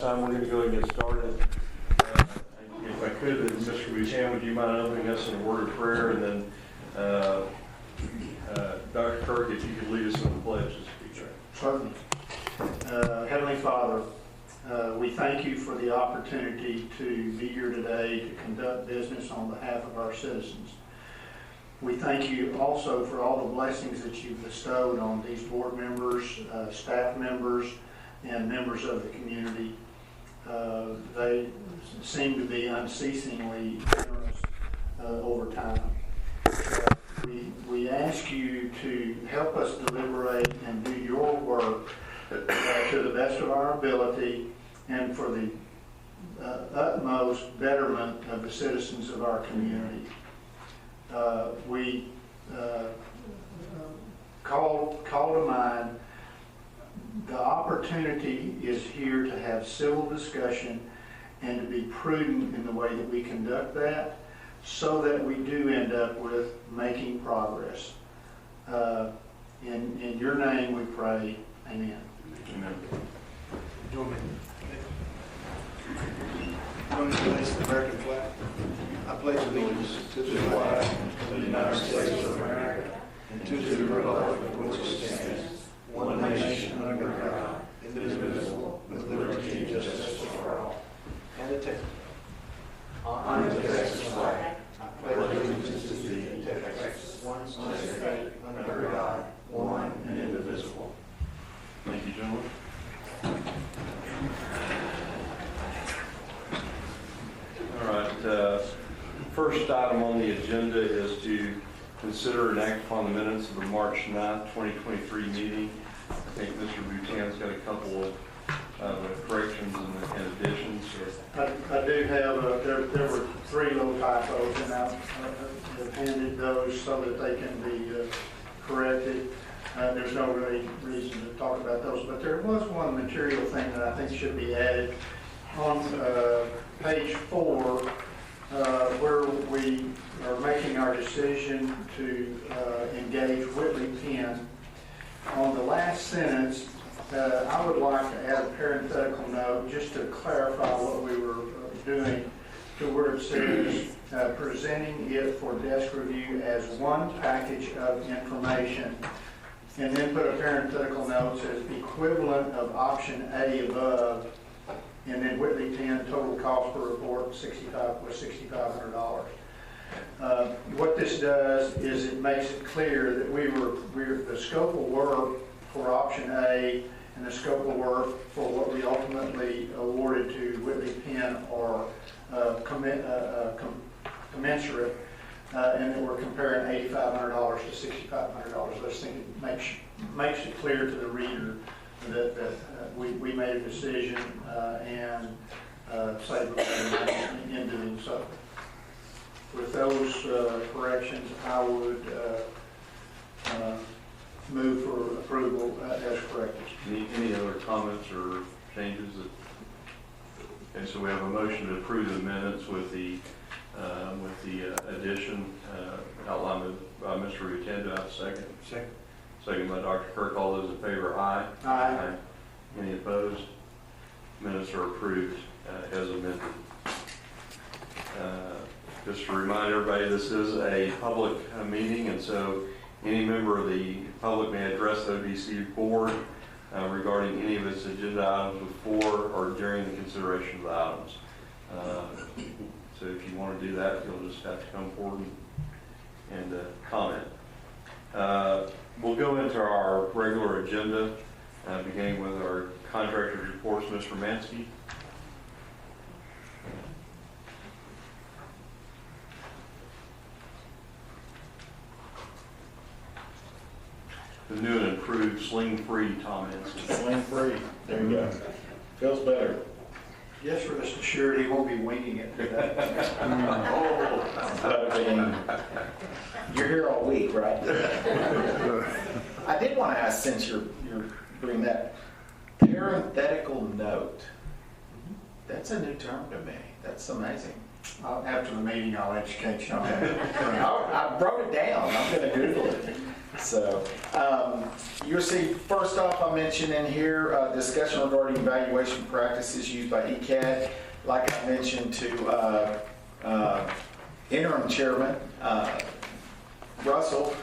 We're going to go ahead and get started. If I could, Mr. Buchan, would you mind opening us in a word of prayer, and then Dr. Kirk, if you could lead us in the pledge. Certainly. Heavenly Father, we thank you for the opportunity to be here today to conduct business on behalf of our citizens. We thank you also for all the blessings that you've bestowed on these board members, staff members, and members of the community. They seem to be unceasingly generous over time. We ask you to help us deliberate and do your work to the best of our ability and for the utmost betterment of the citizens of our community. We call to mind the opportunity is here to have civil discussion and to be prudent in the way that we conduct that, so that we do end up with making progress. In your name we pray, amen. Amen. Join me to place the American flag. I pledge allegiance to the flag of the United States of America and to the republic for which it stands, one nation under God, indivisible, with liberty and justice for all. And the Texas. Honor the Texas flag. I pledge allegiance to thee, Texas, one state, under God, one and indivisible. Thank you, gentlemen. All right. First item on the agenda is to consider and act upon the minutes of the March 9th, 2023 meeting. I think Mr. Buchan's got a couple of corrections and additions. I do have, there were three little typos, and I've handed those so that they can be corrected. There's no really reason to talk about those, but there was one material thing that I think should be added on page 4, where we are making our decision to engage Whitley Penn. On the last sentence, I would like to add a parenthetical note just to clarify what we were doing, to where it says presenting it for desk review as one package of information, and then put a parenthetical note that says equivalent of option A above, and then Whitley Penn total cost per report was $6,500. What this does is it makes it clear that we're the scope of work for option A and the scope of work for what we ultimately awarded to Whitley Penn are commensurate, and that we're comparing $8,500 to $6,500. I just think it makes it clear to the reader that we made a decision and saved money in doing so. With those corrections, I would move for approval as corrected. Any other comments or changes? Okay, so we have a motion to approve the minutes with the addition outlined by Mr. Rutan. Do I have a second? Second. Second by Dr. Kirk. All those in favor, aye. Aye. Any opposed? Minutes are approved as amended. Just to remind everybody, this is a public meeting, and so any member of the public may address the ODC board regarding any of its agenda items before or during the consideration of the items. So if you want to do that, you'll just have to come forward and comment. We'll go into our regular agenda, beginning with our contractor's reports. Mr. Mansky. The new and improved sling-free Tom Mansky. Sling-free, there you go. Feels better. Yes, rest assured, he won't be winging it today. You're here all week, right? I did want to ask, since you're bringing that parenthetical note, that's a new term to me. That's amazing. After the meeting, I'll educate you on that. I wrote it down. I'm going to Google it. So, you'll see, first off, I mentioned in here, discussion regarding evaluation practices used by ECAD. Like I mentioned to interim chairman Russell,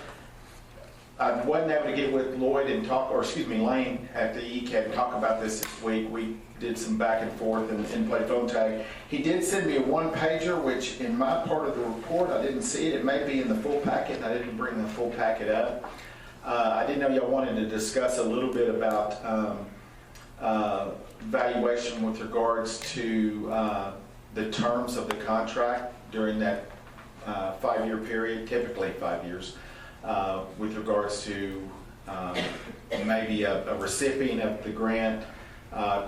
I wasn't able to get with Lloyd and talk, or excuse me, Lane at the ECAD and talk about this week. We did some back and forth and played phone tag. He did send me a one-pager, which in my part of the report, I didn't see it. It may be in the full packet, and I didn't bring the full packet up. I didn't know y'all wanted to discuss a little bit about valuation with regards to the terms of the contract during that 5-year period, typically 5 years. With regards to maybe a recipient of the grant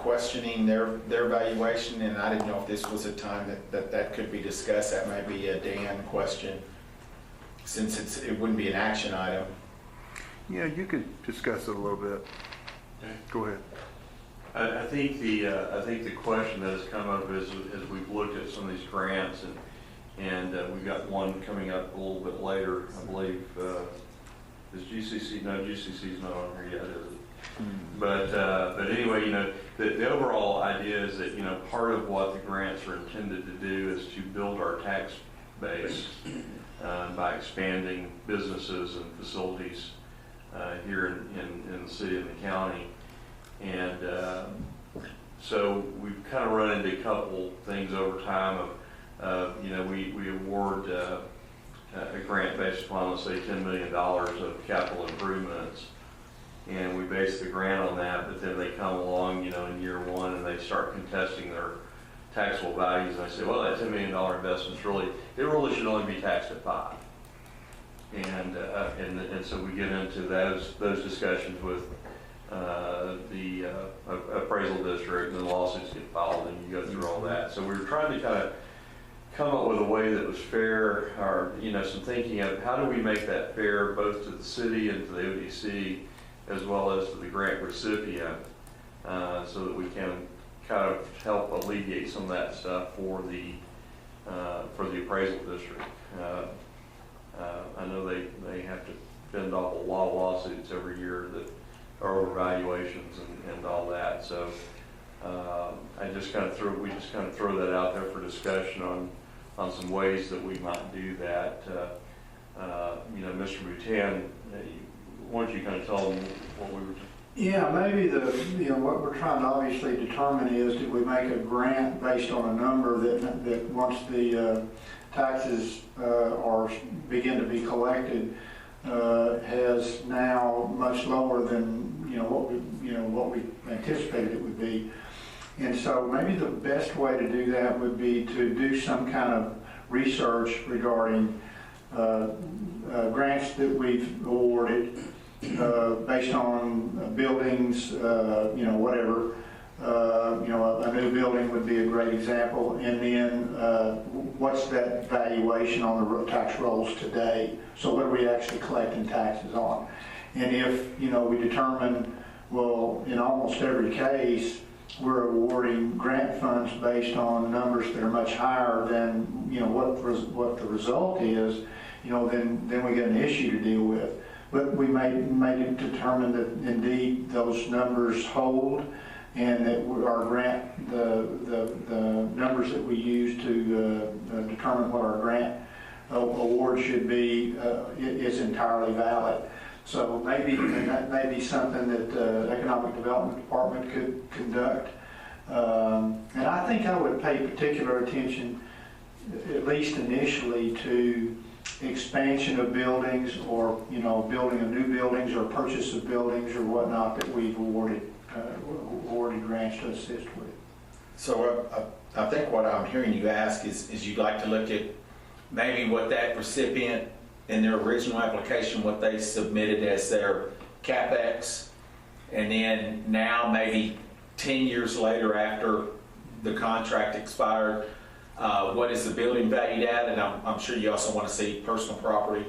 questioning their valuation, and I didn't know if this was a time that could be discussed. That may be a Dan question, since it wouldn't be an action item. Yeah, you could discuss it a little bit. Okay. Go ahead. I think the question that has come up is, as we've looked at some of these grants, and we've got one coming up a little bit later, I believe. Is GCC? No, GCC's not on here yet, is it? But anyway, the overall idea is that, part of what the grants are intended to do is to build our tax base by expanding businesses and facilities here in the city and the county. And so we've kind of run into a couple things over time of, we award a grant based upon, let's say, $10 million of capital improvements. And we base the grant on that, but then they come along, in year one, and they start contesting their taxable values. And I say, well, that $10 million investment really should only be taxed at 5. And so we get into those discussions with the appraisal district, and the lawsuits get filed, and you go through all that. So we were trying to kind of come up with a way that was fair, or some thinking of how do we make that fair both to the city and to the ODC, as well as to the grant recipient, so that we can kind of help alleviate some of that stuff for the appraisal district. I know they have to fend off a lot of lawsuits every year that are over valuations and all that. So we just kind of throw that out there for discussion on some ways that we might do that. Mr. Boutan, why don't you kind of tell them what we were? Yeah, maybe what we're trying to obviously determine is, that we make a grant based on a number that once the taxes begin to be collected, has now much lower than what we anticipated it would be. And so maybe the best way to do that would be to do some kind of research regarding grants that we've awarded based on buildings, whatever. A new building would be a great example. And then what's that valuation on the tax rolls today? So what are we actually collecting taxes on? And if, we determine, well, in almost every case, we're awarding grant funds based on numbers that are much higher than, what the result is, then we get an issue to deal with. But we may determine that indeed those numbers hold, and that our grant, the numbers that we use to determine what our grant award should be is entirely valid. So that may be something that the Economic Development Department could conduct. And I think I would pay particular attention, at least initially, to expansion of buildings, or building of new buildings, or purchase of buildings or whatnot that we've awarded grants to assist with. So I think what I'm hearing you ask is you'd like to look at maybe what that recipient in their original application, what they submitted as their CapEx, and then now maybe 10 years later after the contract expired, what is the building valued at? And I'm sure you also want to see personal property.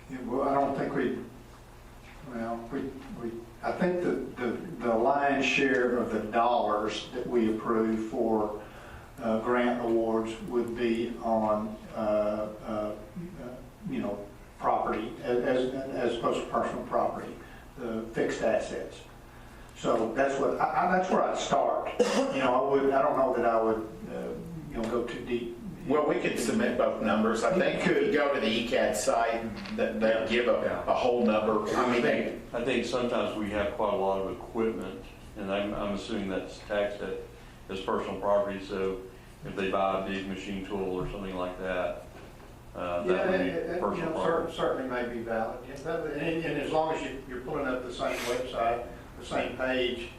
Yeah, well, I don't think I think the lion's share of the dollars that we approve for grant awards would be on, property as opposed to personal property, fixed assets. So that's what, that's where I'd start. You know, I don't know that I would, you know, go too deep. Well, we could submit both numbers. I think if you go to the ECAD site, they give a whole number. I mean, I think sometimes we have quite a lot of equipment, and I'm assuming that's taxed as personal property, so if they buy a big machine tool or something like that, that would be personal property. Certainly may be valid. And as long as you're pulling up the same website, the same page,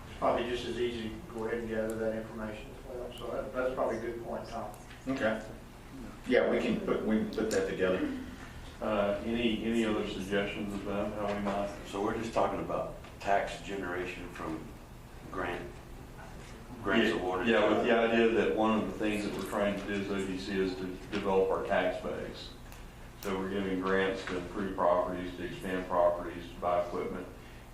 it's probably just as easy to go ahead and gather that information as well. So that's probably a good point, Tom. okay. Yeah, we can put that together. Any other suggestions about how we might? So we're just talking about tax generation from grants awarded? Yeah, with the idea that one of the things that we're trying to do as ODC is to develop our tax base. So we're giving grants to improve properties, to expand properties, to buy equipment.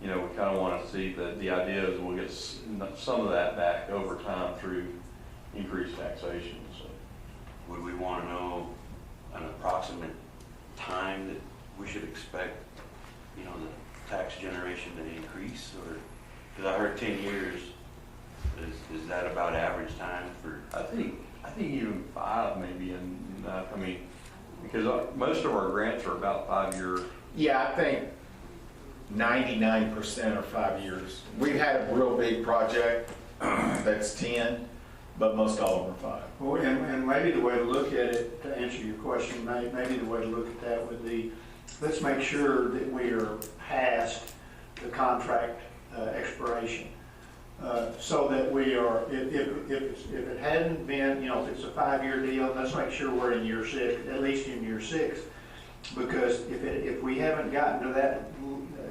You know, we kind of want to see that the idea is we'll get some of that back over time through increased taxation. So Would we want to know an approximate time that we should expect, you know, the tax generation to increase? Or, because I heard 10 years, is that about average time for? I think even 5 maybe enough. I mean, because most of our grants are about 5-year. Yeah, I think 99% are 5 years. We've had a real big project that's 10, but most all of them are 5. Well, and maybe the way to look at it, to answer your question, maybe the way to look at that would be, let's make sure that we are past the contract expiration. So that we are, if it hadn't been, you know, if it's a 5-year deal, let's make sure we're in year 6, at least in year 6. Because if we haven't gotten to that,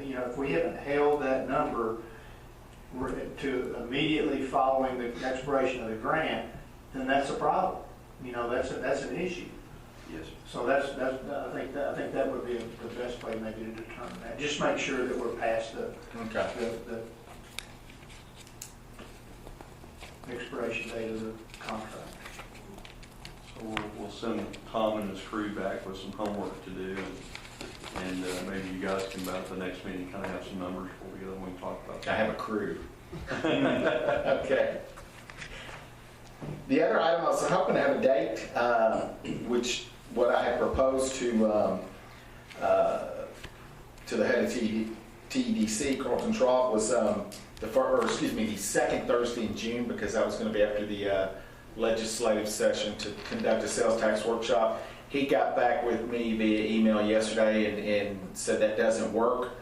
you know, if we haven't held that number to immediately following the expiration of the grant, then that's a problem. You know, that's an issue. Yes. So I think that would be the best way maybe to determine that. Just make sure that we're past the expiration date of the contract. So we'll send Tom and his crew back with some homework to do, and maybe you guys can, about the next meeting, kind of have some numbers for you, and we can talk about that. I have a crew. Okay. The other item, I was hoping to have a date, which what I had proposed to the head of TEDC, Carlton Traub, was the second Thursday in June, because that was going to be after the legislative session to conduct a sales tax workshop. He got back with me via email yesterday and said that doesn't work.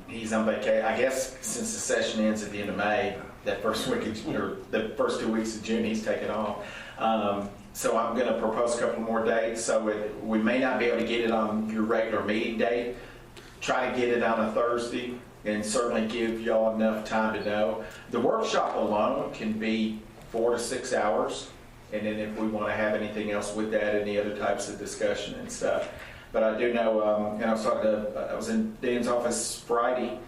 He's on vacation. I guess since the session ends at the end of May, that first week or the first 2 weeks of June, he's taken off. So I'm going to propose a couple more dates. So we may not be able to get it on your regular meeting date. Try to get it on a Thursday, and certainly give y'all enough time to know. The workshop alone can be 4 to 6 hours, and then if we want to have anything else with that, any other types of discussion and stuff. But I do know, and I was in Dan's office Friday,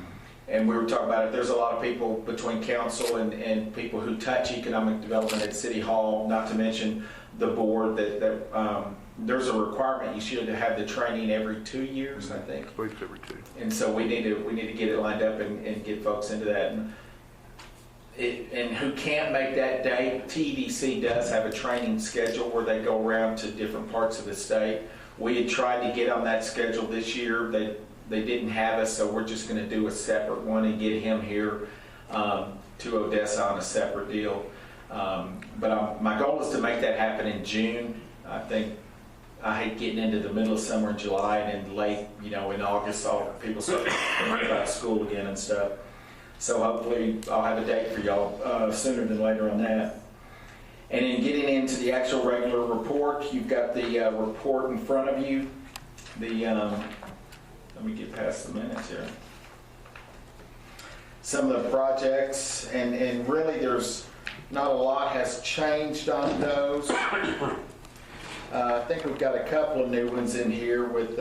and we were talking about it. There's a lot of people between council and people who touch economic development at City Hall, not to mention the board, that there's a requirement you should have the training every 2 years, I think. I believe it's every 2. And so we need to get it lined up and get folks into that. And who can't make that date, TEDC does have a training schedule where they go around to different parts of the state. We had tried to get on that schedule this year. They didn't have us, so we're just going to do a separate one and get him here to Odessa on a separate deal. But my goal is to make that happen in June. I hate getting into the middle of summer in July, and then late, you know, in August, people start thinking about school again and stuff. So hopefully I'll have a date for y'all sooner than later on that. And then getting into the actual regular report, you've got the report in front of you. Let me get past the minutes here. Some of the projects, and really there's not a lot has changed on those. I think we've got a couple of new ones in here with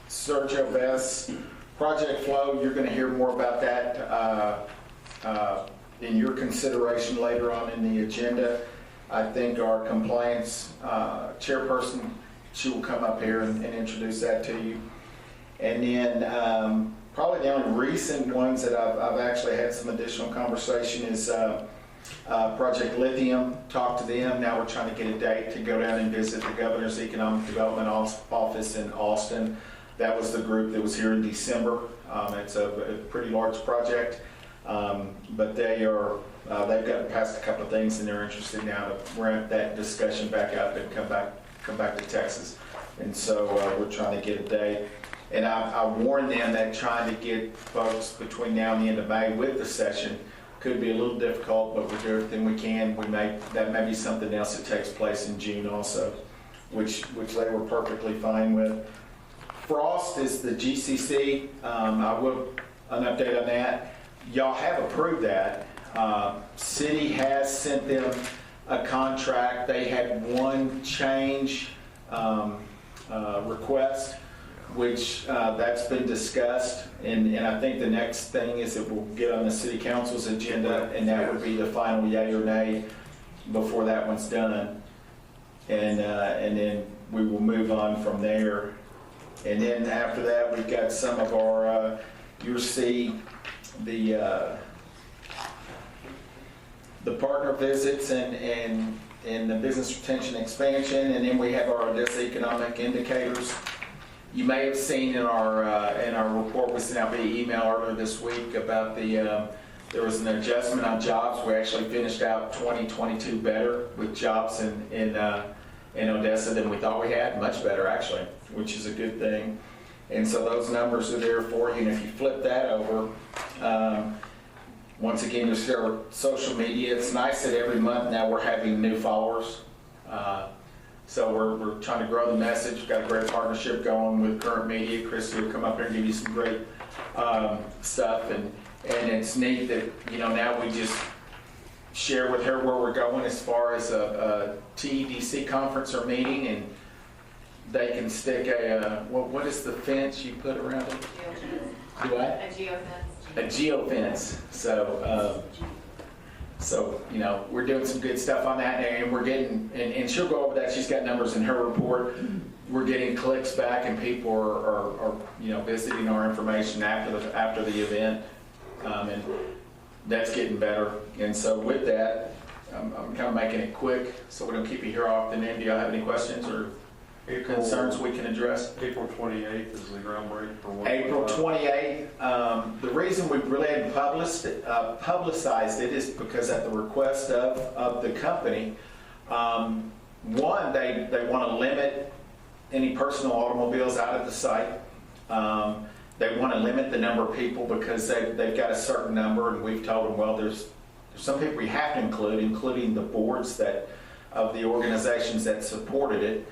Sergio Vest. Project Flow, you're going to hear more about that in your consideration later on in the agenda. I think our compliance chairperson she will come up here and introduce that to you. And then probably the only recent ones that I've actually had some additional conversation is Project Lithium. Talked to them. Now we're trying to get a date to go down and visit the Governor's Economic Development Office in Austin. That was the group that was here in December. It's a pretty large project, but they've gotten past a couple of things and they're interested now to ramp that discussion back up and come back to Texas. And so we're trying to get a date. And I warned them that trying to get folks between now and the end of May with the session could be a little difficult, but we'll do everything we can. That may be something else that takes place in June also, which they were perfectly fine with. Frost is the GCC. I will an update on that. Y'all have approved that. City has sent them a contract. They had one change request, which that's been discussed, and I think the next thing is it will get on the city council's agenda, and that would be the final yay or nay before that one's done, and then we will move on from there. And then after that, we've got some of our you'll see the partner visits and the business retention expansion, and then we have our Odessa economic indicators. You may have seen in our report we sent out via email earlier this week about there was an adjustment on jobs. We actually finished out 2022 better with jobs in Odessa than we thought we had, much better actually, which is a good thing. And so those numbers are there for you. And if you flip that over, once again, you'll see our social media. It's nice that every month now we're having new followers. So we're trying to grow the message. We've got a great partnership going with Current Media. Christy will come up here and give you some great stuff. And it's neat that, now we just share with her where we're going as far as a TEDC conference or meeting, and they can stick what is the fence you put around it? Geofence. Do what? A geofence. A geofence. So, we're doing some good stuff on that, and we're getting, and she'll go over that. She's got numbers in her report. We're getting clicks back, and people are visiting our information after the event, and that's getting better. And so with that, I'm kind of making it quick, so we don't keep you here often. Do y'all have any questions or concerns we can address? April 28th is the groundbreak for what? April 28th. The reason we really hadn't publicized it is because at the request of the company, one, they want to limit any personal automobiles out at the site. They want to limit the number of people because they've got a certain number, and we've told them, well, there's some people we have to include, including the boards of the organizations that supported it.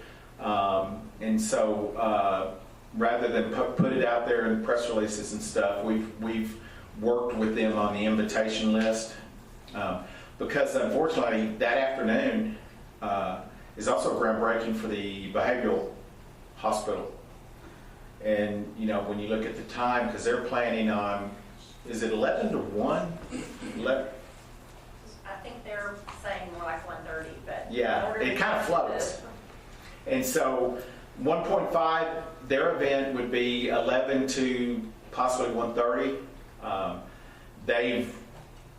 And so rather than put it out there in press releases and stuff, we've worked with them on the invitation list, because unfortunately that afternoon is also groundbreaking for the behavioral hospital. And when you look at the time, because they're planning on, is it 11 to 1? 11? I think they're saying more like 1:30, but Yeah, it kind of floats. And so 1.5, their event would be 11 to possibly 1:30. They've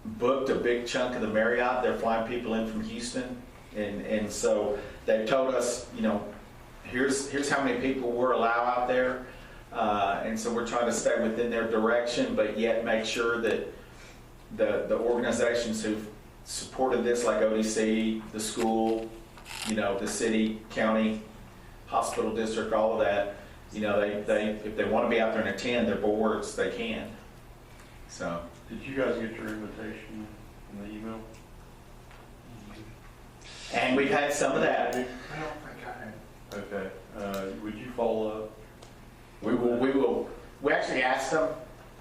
booked a big chunk of the Marriott. They're flying people in from Houston. And so they've told us, here's how many people we're allowed out there. And so we're trying to stay within their direction, but yet make sure that the organizations who've supported this, like ODC, the school, the city, county, hospital district, all of that, they if they want to be out there and attend their boards, they can. So. Did you guys get your invitation in the email? And we've had some of that. I don't think I have. Okay. Would you follow up? We will. We actually asked them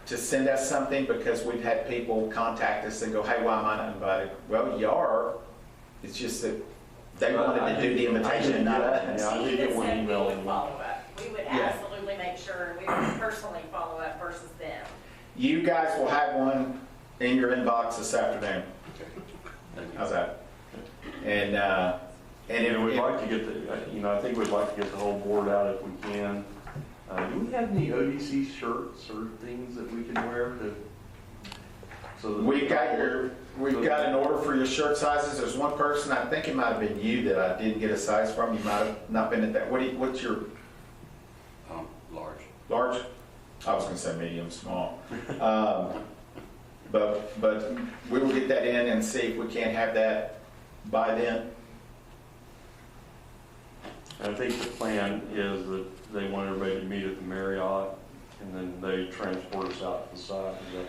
to send us something because we've had people contact us and go, hey, why am I not invited? Well, you are. It's just that they wanted to do the invitation and not us. Yeah, I did She get even one said we email would in. follow up. We would Yeah. absolutely make sure, we would personally follow up versus them. You guys will have one in your inbox this afternoon. How's that? And And And we'd if, like to get I think we'd like to get the whole board out if we can. Do we have any ODC shirts or things that we can wear to? So that we've got an order for your shirt sizes. There's one person, I think it might have been you, that I didn't get a size from. You might have not been at that. What's your Large. large? I was gonna say medium, small. But we will get that in and see if we can't have that by then. I think the plan is that they want everybody to meet at the Marriott, and then they transport us out to the site. Is that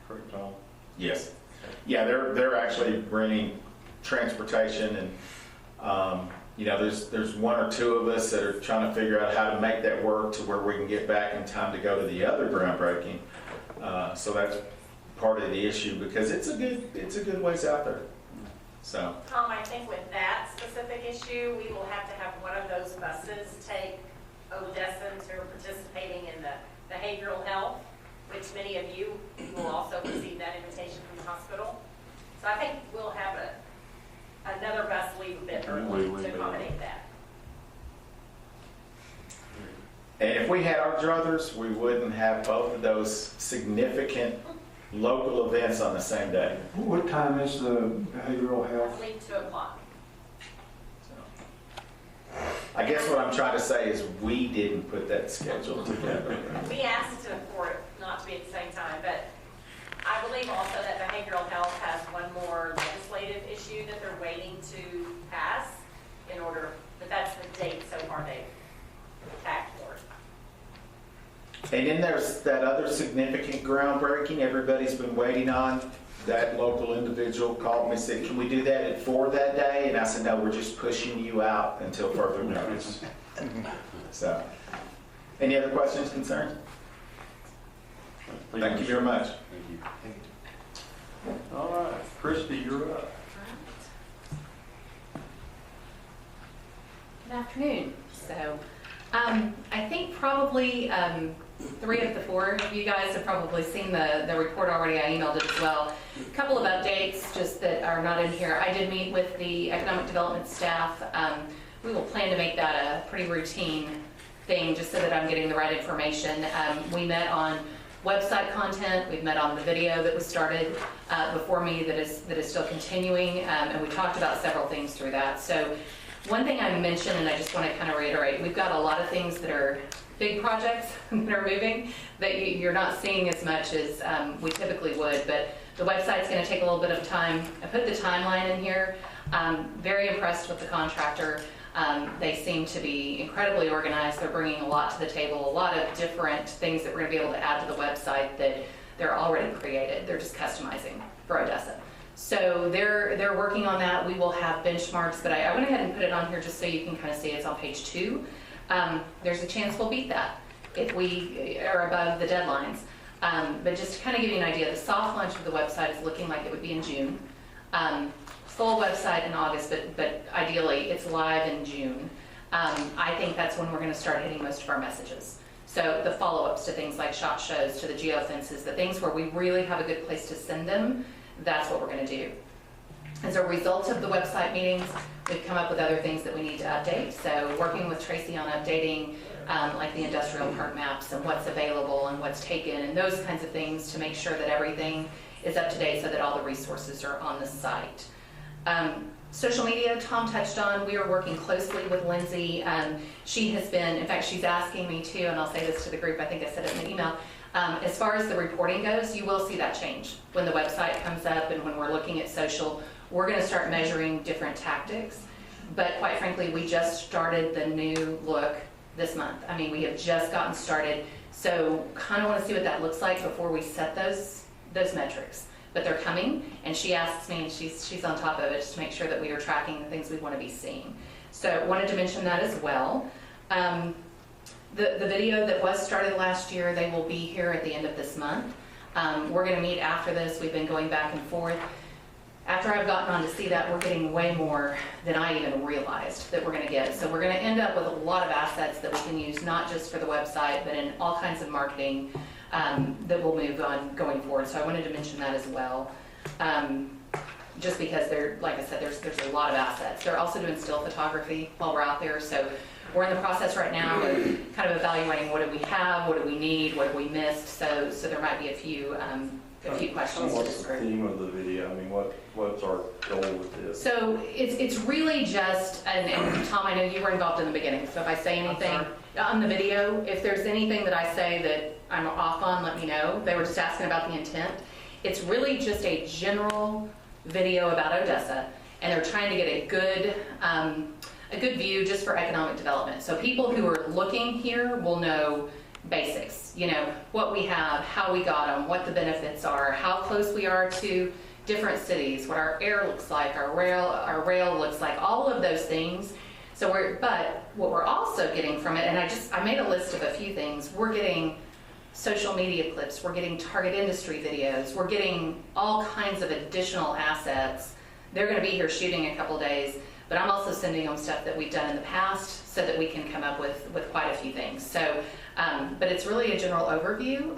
correct, Tom? Yes. Yeah, they're actually bringing transportation, and there's one or two of us that are trying to figure out how to make that work to where we can get back in time to go to the other groundbreaking. So that's part of the issue, because it's a good ways out there. So. Tom, I think with that specific issue, we will have to have one of those buses take Odessans who are participating in the behavioral health, which many of you will also receive that invitation from the hospital. So I think we'll have another bus leave a bit early to accommodate that. And if we had our druthers, we wouldn't have both of those significant local events on the same day. What time is the behavioral I health? believe 2 o'clock. I guess what I'm trying to say is we didn't put that schedule together. We asked for it not to be at the same time, but I believe also that behavioral health has one more legislative issue that they're waiting to pass in order, but that's the date so far they've tagged for. And then there's that other significant groundbreaking everybody's been waiting on. That local individual called me and said, can we do that at 4 that day? And I said, no, we're just pushing you out until further notice. So, any other questions, concerns? Thank you very much. Thank you. All right, Christy, you're up. Good afternoon. So, I think probably 3 of the 4 of you guys have probably seen the report already. I emailed it as well. A couple of updates just that are not in here. I did meet with the economic development staff. We will plan to make that a pretty routine thing just so that I'm getting the right information. We met on website content. We've met on the video that was started before me that is still continuing, and we talked about several things through that. So one thing I mentioned, and I just want to kind of reiterate, we've got a lot of things that are big projects that are moving that you're not seeing as much as we typically would, but the website's going to take a little bit of time. I put the timeline in here. Very impressed with the contractor. They seem to be incredibly organized. They're bringing a lot to the table, a lot of different things that we're going to be able to add to the website that they're already created. They're just customizing for Odessa. So they're working on that. We will have benchmarks, but I went ahead and put it on here just so you can kind of see it's on page 2. There's a chance we'll beat that if we are above the deadlines. But just to kind of give you an idea, the soft launch of the website is looking like it would be in June. Full website in August, but ideally it's live in June. I think that's when we're going to start hitting most of our messages. So the follow-ups to things like SHOT shows, to the geofences, the things where we really have a good place to send them, that's what we're going to do. As a result of the website meetings, we've come up with other things that we need to update. So working with Tracy on updating like the industrial park maps and what's available and what's taken and those kinds of things to make sure that everything is up to date so that all the resources are on the site. Social media, Tom touched on, we are working closely with Lindsay. She has been, in fact, she's asking me too, and I'll say this to the group, I think I said it in the email, as far as the reporting goes, you will see that change when the website comes up and when we're looking at social. We're going to start measuring different tactics, but quite frankly, we just started the new look this month. I mean, we have just gotten started, so kind of want to see what that looks like before we set those metrics. But they're coming, and she asks me, and she's on top of it just to make sure that we are tracking the things we want to be seeing. So wanted to mention that as well. The video that was started last year, they will be here at the end of this month. We're going to meet after this. We've been going back and forth. After I've gotten on to see that, we're getting way more than I even realized that we're going to get. So we're going to end up with a lot of assets that we can use, not just for the website, but in all kinds of marketing that will move on going forward. So I wanted to mention that as well. just because like I said, there's a lot of assets. They're also doing still photography while we're out there, so we're in the process right now of kind of evaluating what do we have, what do we need, what have we missed, so there might be a few questions to What's the discuss. theme of the video? I mean, what's our goal with this? So it's really just, and Tom, I know you were involved in the beginning, so if I say anything on the video, if there's anything that I say that I'm off on, let me know. They were just asking about the intent. It's really just a general video about Odessa, and they're trying to get a good view just for economic development. So people who are looking here will know basics, what we have, how we got them, what the benefits are, how close we are to different cities, what our air looks like, our rail looks like, all of those things. But what we're also getting from it, and I made a list of a few things. We're getting social media clips, we're getting target industry videos, we're getting all kinds of additional assets. They're going to be here shooting a couple days, but I'm also sending them stuff that we've done in the past so that we can come up with quite a few things. So, but it's really a general overview.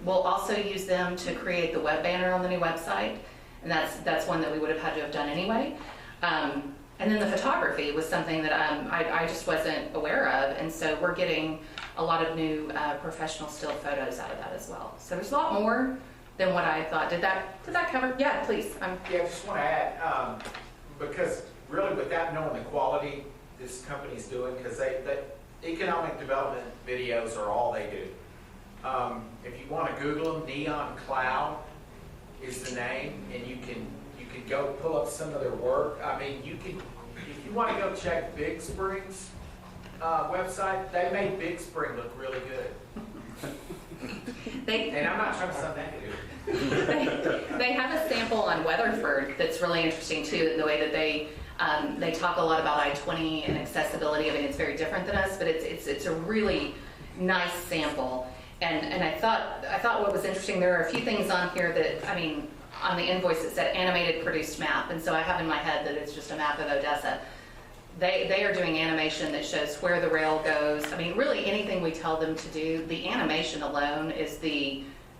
We'll also use them to create the web banner on the new website, and that's one that we would have had to have done anyway. And then the photography was something that I just wasn't aware of, and so we're getting a lot of new professional still photos out of that as well. So there's a lot more than what I thought. Did that cover? Yeah, please. Yeah, I just want to add, because really without knowing the quality this company's doing, because the economic development videos are all they do. If you want to Google them, Neon Cloud is the name, and you can go pull up some of their work. I mean, if you want to go check Big Spring's website, they made Big Spring look really good. And I'm not trying to sound negative. They have a sample on Weatherford that's really interesting too, in the way that they talk a lot about I-20 and accessibility. I mean, it's very different than us, but it's a really nice sample. And I thought what was interesting, there are a few things on here that, I mean, on the invoice it said animated produced map, and so I have in my head that it's just a map of Odessa. They are doing animation that shows where the rail goes. I mean, really anything we tell them to do, the animation alone is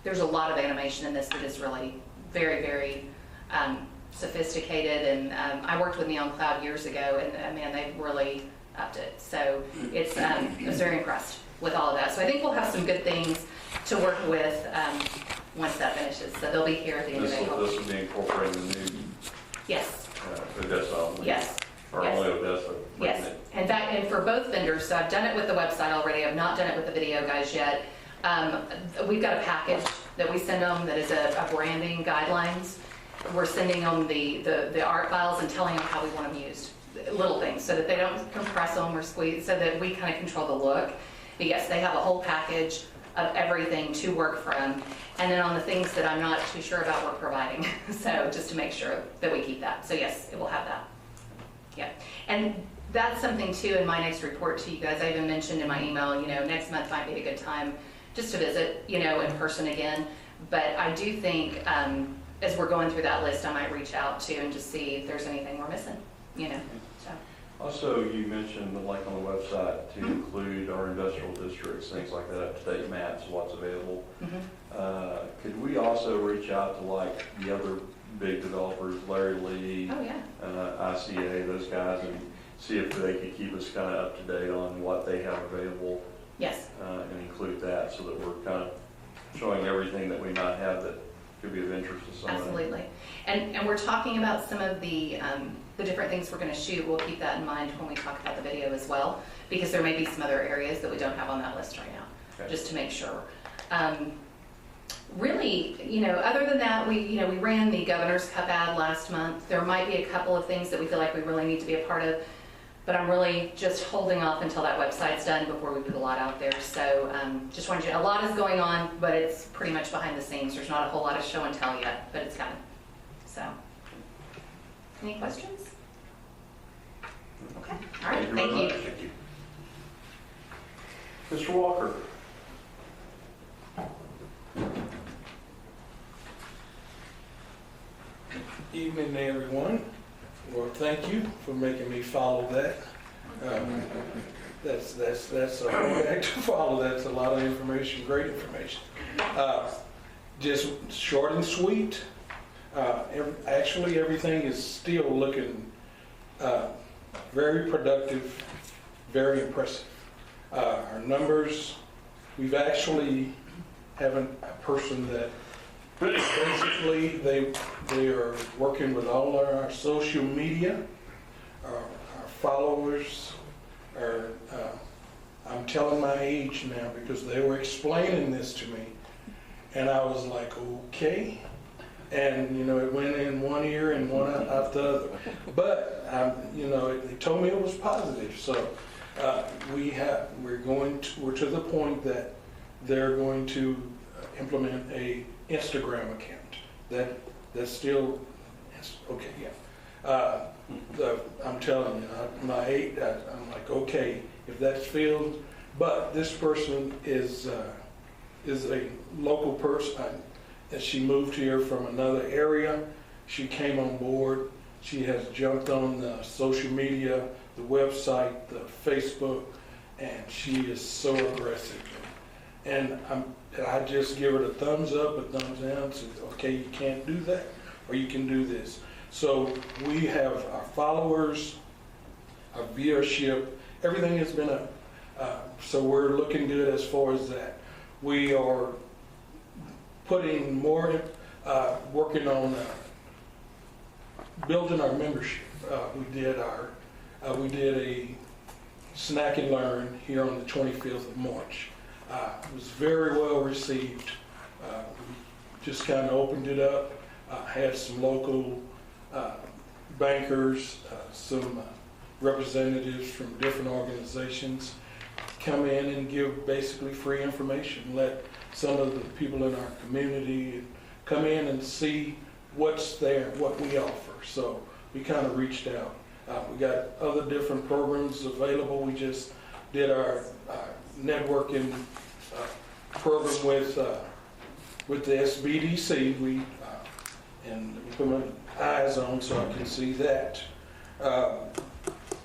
there's a lot of animation in this that is really very, very sophisticated, and I worked with Neon Cloud years ago, and man, they really upped it. So I was very impressed with all of that. So I think we'll have some good things to work with once that finishes. So they'll be here at the end of April. This will be incorporated in the new Yes. Odessa. Yes. Or Yes. only Odessa. Yes, and for both vendors, so I've done it with the website already, I've not done it with the video guys yet. We've got a package that we send them that is a branding guidelines. We're sending them the art files and telling them how we want them used, little things, so that they don't compress them or squeeze, so that we kind of control the look. But yes, they have a whole package of everything to work from, and then on the things that I'm not too sure about, we're providing, so just to make sure that we keep that. So yes, it will have that. Yeah, and that's something too in my next report to you guys. I even mentioned in my email, next month might be a good time just to visit, in person again. But I do think as we're going through that list, I might reach out to and just see if there's anything we're missing, so. Also, you mentioned, like on the website, to include our industrial districts, things like that, up-to-date maps, what's available. Could we also reach out to like the other big developers, Larry Lee, Oh, yeah. ICA, those guys, and see if they could keep us kind of up to date on what they have available? Yes. And include that so that we're kind of showing everything that we might have that could be of interest to somebody. Absolutely. And we're talking about some of the different things we're going to shoot. We'll keep that in mind when we talk about the video as well, because there may be some other areas that we don't have on that list right now, just to make sure. Really, other than that, we ran the Governor's Cup ad last month. There might be a couple of things that we feel like we really need to be a part of, but I'm really just holding off until that website's done before we put a lot out there. So just wanted you, a lot is going on, but it's pretty much behind the scenes. There's not a whole lot of show and tell yet, but it's coming. So, any questions? Okay, all right, thank you. Thank you. Mr. Walker. Evening, everyone. Well, thank you for making me follow that. That's a hard act to follow. That's a lot of information, great information. Just short and sweet. Actually, everything is still looking very productive, very impressive. Our numbers, we've actually have a person that basically they are working with all our social media, our followers are, I'm telling my age now because they were explaining this to me, and I was like, okay. And, you know, it went in one ear and one out the other. But, you know, they told me it was positive. So we're to the point that they're going to implement a Instagram account. That's still, okay, yeah. I'm telling you, I'm like, okay, if that's filled, but this person is a local person. She moved here from another area. She came on board. She has jumped on the social media, the website, the Facebook, and she is so aggressive. And I just give her the thumbs up, a thumbs down, say, okay, you can't do that, or you can do this. So we have our followers, our viewership, everything has been up. So we're looking good as far as that. We are putting more, working on building our membership. We did a snack and learn here on the 25th of March. It was very well received. We just kind of opened it up, had some local bankers, some representatives from different organizations come in and give basically free information. Let some of the people in our community come in and see what's there, what we offer. So we kind of reached out. We got other different programs available. We just did our networking program with the SBDC. And we put my eyes on so I can see that.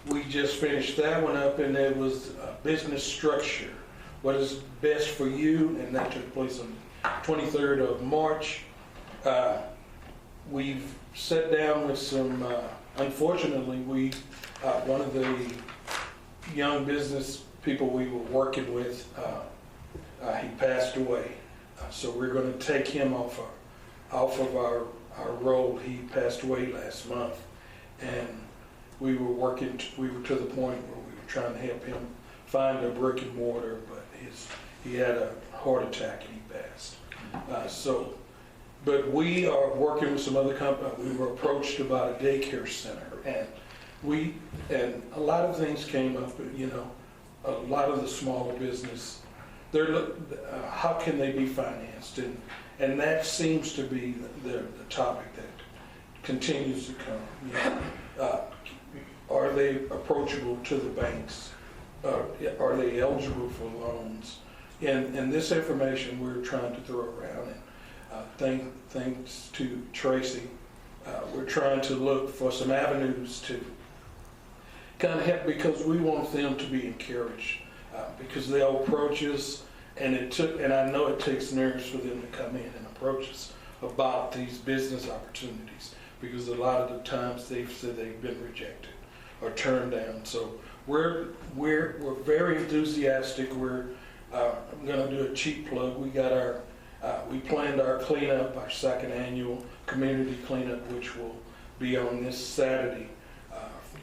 We just finished that one up, and it was business structure. What is best for you? And that took place on the 23rd of March. We've sat down with some, unfortunately, one of the young business people we were working with, he passed away. So we're going to take him off of our roll. He passed away last month. And we were to the point where we were trying to help him find a brick and mortar, but he had a heart attack and he passed. But we are working with some other companies. We were approached about a daycare center, and a lot of things came up. You know, a lot of the smaller business, how can they be financed, and that seems to be the topic that continues to come. You know, are they approachable to the banks? Are they eligible for loans? And this information we're trying to throw around. And thanks to Tracy, we're trying to look for some avenues to kind of help, because we want them to be encouraged, because they'll approach us, and I know it takes nerves for them to come in and approach us about these business opportunities, because a lot of the times they've said they've been rejected or turned down. So we're very enthusiastic. I'm going to do a cheap plug. We planned our cleanup, our second annual community cleanup, which will be on this Saturday.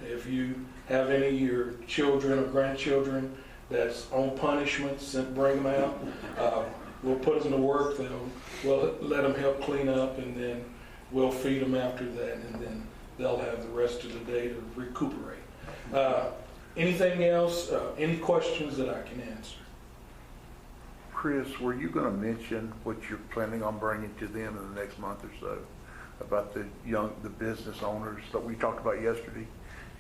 If you have any of your children or grandchildren that's on punishments, bring them out. We'll put them to work. We'll let them help clean up, and then we'll feed them after that, and then they'll have the rest of the day to recuperate. Anything else? Any questions that I can answer? Chris, were you going to mention what you're planning on bringing to them in the next month or so about the business owners that we talked about yesterday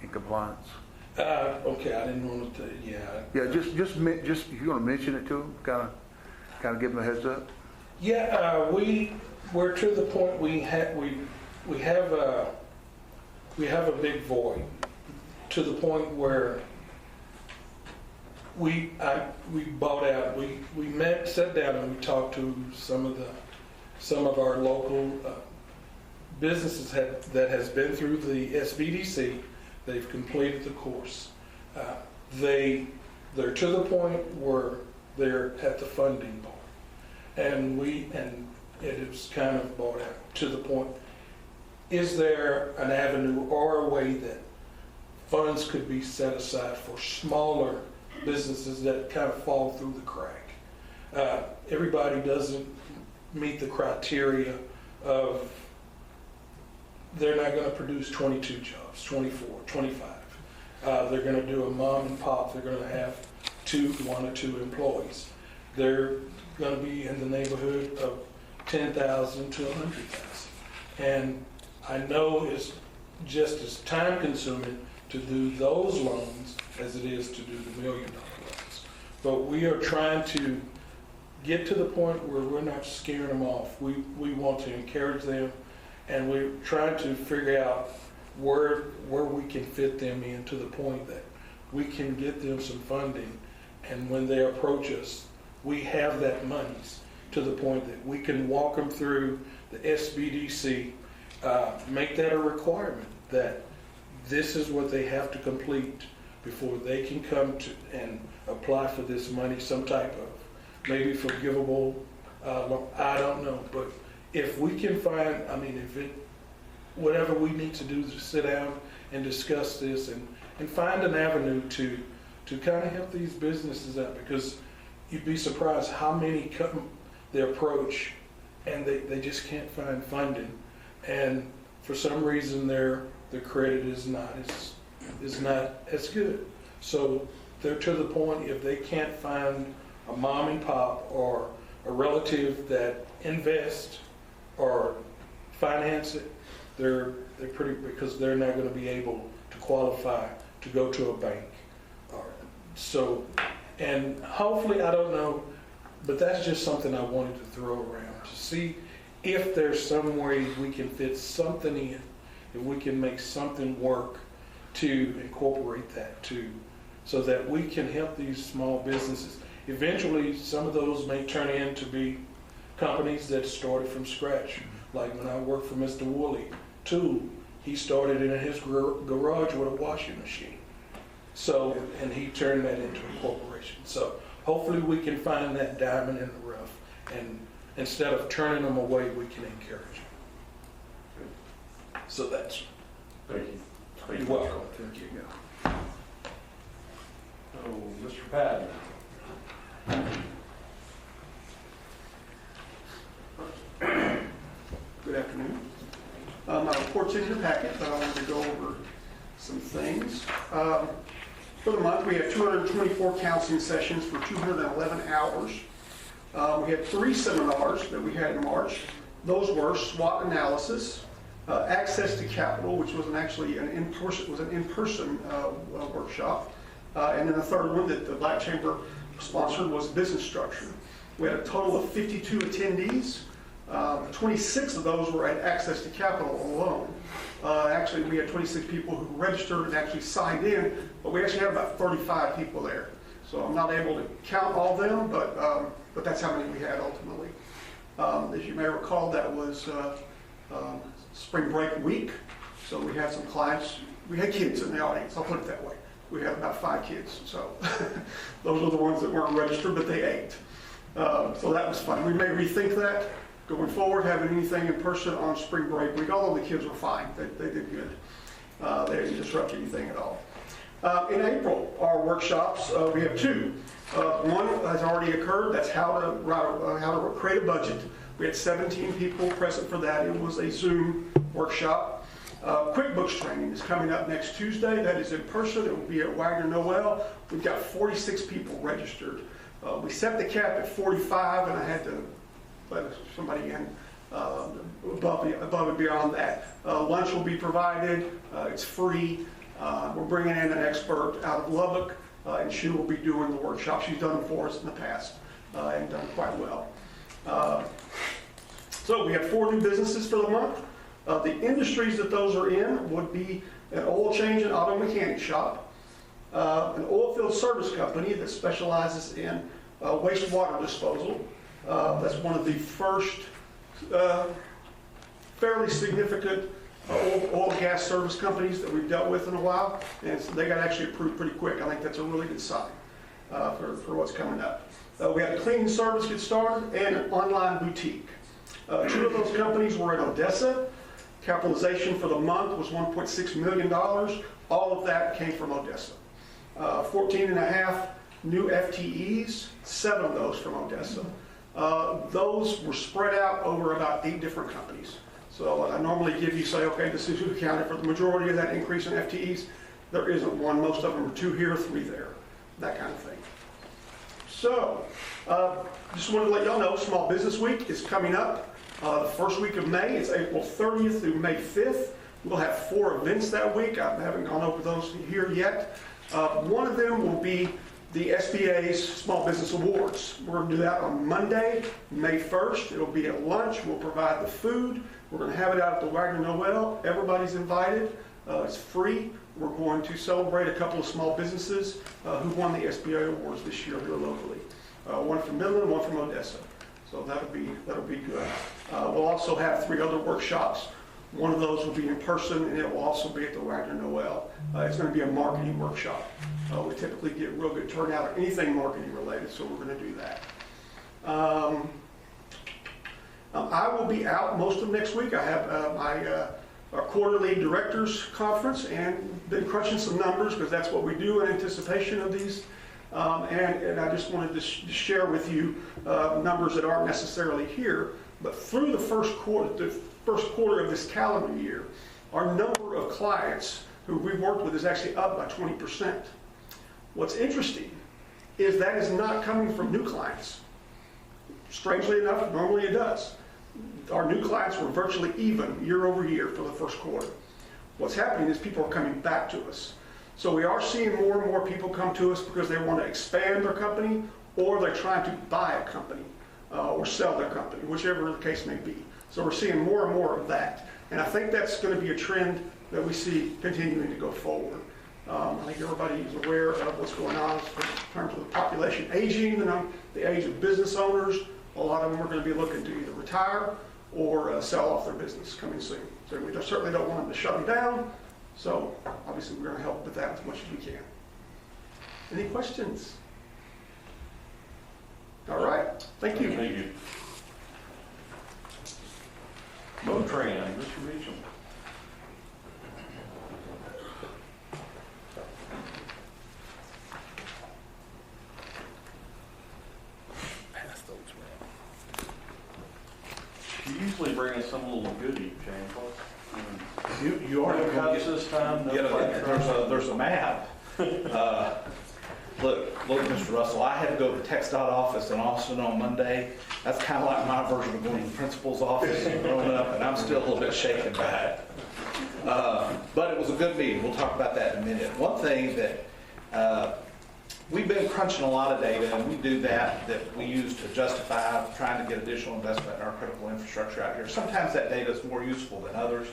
in compliance? Okay, I didn't want to. Yeah, just if you're going to mention it to them, kind of give them a heads up. Yeah, we're to the point we have a big void, to the point where we bought out. We sat down and we talked to some of our local businesses that has been through the SBDC, they've completed the course. They're to the point where they're at the funding part. And it is kind of brought out to the point, is there an avenue or a way that funds could be set aside for smaller businesses that kind of fall through the crack? Everybody doesn't meet the criteria of, they're not going to produce 22 jobs, 24, 25. They're going to do a mom and pop. They're going to have 1 or 2 employees. They're going to be in the neighborhood of 10,000 to 100,000. And I know it's just as time consuming to do those loans as it is to do the $1 million loans. But we are trying to get to the point where we're not scaring them off. We want to encourage them, and we're trying to figure out where we can fit them in to the point that we can get them some funding, and when they approach us, we have that monies to the point that we can walk them through the SBDC, make that a requirement that this is what they have to complete before they can come to and apply for this money, some type of maybe forgivable loan. I don't know, but if we can find, whatever we need to do to sit down and discuss this and find an avenue to kind of help these businesses out, because you'd be surprised how many come they approach and they just can't find funding, and for some reason their credit is not as good. So they're to the point, if they can't find a mom and pop or a relative that invest or finance it, they're pretty, because they're not going to be able to qualify to go to a bank. So, and hopefully, I don't know, but that's just something I wanted to throw around to see if there's some way we can fit something in, if we can make something work to incorporate that too, so that we can help these small businesses. Eventually, some of those may turn into be companies that started from scratch. Like when I worked for Mr. Woolley, too, he started in his garage with a washing machine. So, and he turned that into a corporation. So hopefully we can find that diamond in the rough, and instead of turning them away, we can encourage them. So that's. Thank you. You're welcome. Thank you. So, Mr. Patton. Good afternoon. My report's in your packet, but I wanted to go over some things. For the month, we had 224 counseling sessions for 211 hours. We had 3 seminars that we had in March. Those were SWOT analysis, access to capital, which was actually an in-person workshop, and then the third one that the Black Chamber sponsored was business structure. We had a total of 52 attendees. 26 of those were at access to capital alone. Actually, we had 26 people who registered and actually signed in, but we actually had about 35 people there. So I'm not able to count all of them, but that's how many we had ultimately. As you may recall, that was spring break week, so we had some clients. We had kids in the audience, I'll put it that way. We had about 5 kids, so those are the ones that weren't registered, but they ate. So that was fun. We may rethink that going forward, having anything in person on spring break week, although the kids were fine. They did good. They didn't disrupt anything at all. In April, our workshops, we have 2. One has already occurred. That's how to create a budget. We had 17 people present for that. It was a Zoom workshop. QuickBooks training is coming up next Tuesday. That is in person. It will be at Wagner Noel. We've got 46 people registered. We set the cap at 45, and I had to let somebody in above and beyond that. Lunch will be provided. It's free. We're bringing in an expert out of Lubbock, and she will be doing the workshop. She's done it for us in the past and done quite well. So we have 4 new businesses for the month. The industries that those are in would be an oil change and auto mechanic shop, an oil field service company that specializes in wastewater disposal. That's one of the first fairly significant oil and gas service companies that we've dealt with in a while, and so they got actually approved pretty quick. I think that's a really good sign for what's coming up. We had a cleaning service get started and an online boutique. Two of those companies were in Odessa. Capitalization for the month was $1.6 million. All of that came from Odessa. 14 and a half new FTEs, 7 of those from Odessa. Those were spread out over about 8 different companies. So I normally give you, say, okay, this is who accounted for the majority of that increase in FTEs. There isn't one. Most of them are 2 here, 3 there, that kind of thing. So just wanted to let y'all know Small Business Week is coming up. The first week of May, it's April 30th through May 5th. We'll have 4 events that week. I haven't gone over those here yet. One of them will be the SBA's Small Business Awards. We're going to do that on Monday, May 1st. It'll be at lunch. We'll provide the food. We're going to have it out at the Wagner Noel. Everybody's invited. It's free. We're going to celebrate a couple of small businesses who won the SBA awards this year here locally. One from Midland, one from Odessa. So that'll be good. We'll also have 3 other workshops. One of those will be in person, and it will also be at the Wagner Noel. It's going to be a marketing workshop. We typically get real good turnout of anything marketing related, so we're going to do that. I will be out most of next week. I have our quarterly directors conference and been crunching some numbers because that's what we do in anticipation of these. And I just wanted to share with you numbers that aren't necessarily here, but through the first quarter of this calendar year, our number of clients who we've worked with is actually up by 20%. What's interesting is that is not coming from new clients. Strangely enough, normally it does. Our new clients were virtually even year over year for the first quarter. What's happening is people are coming back to us. So we are seeing more and more people come to us because they want to expand their company, or they're trying to buy a company or sell their company, whichever the case may be. So we're seeing more and more of that. And I think that's going to be a trend that we see continuing to go forward. I think everybody is aware of what's going on in terms of the population aging, the age of business owners. A lot of them are going to be looking to either retire or sell off their business coming soon. So we certainly don't want them to shut them down. So obviously we're going to help with that as much as we can. Any questions? All right. Thank you. Thank you. Motran, Mr. Mitchell. You usually bring us some little goodie, James. You are No going cups to this time? No get flat there's a map. Look, Mr. Russell, I had to go to the TxDOT office in Austin on Monday. That's kind of like my version of going to the principal's office and growing up, and I'm still a little bit shaken by it. But it was a good meeting. We'll talk about that in a minute. One thing that we've been crunching a lot of data, and we do that we use to justify trying to get additional investment in our critical infrastructure out here. Sometimes that data is more useful than others.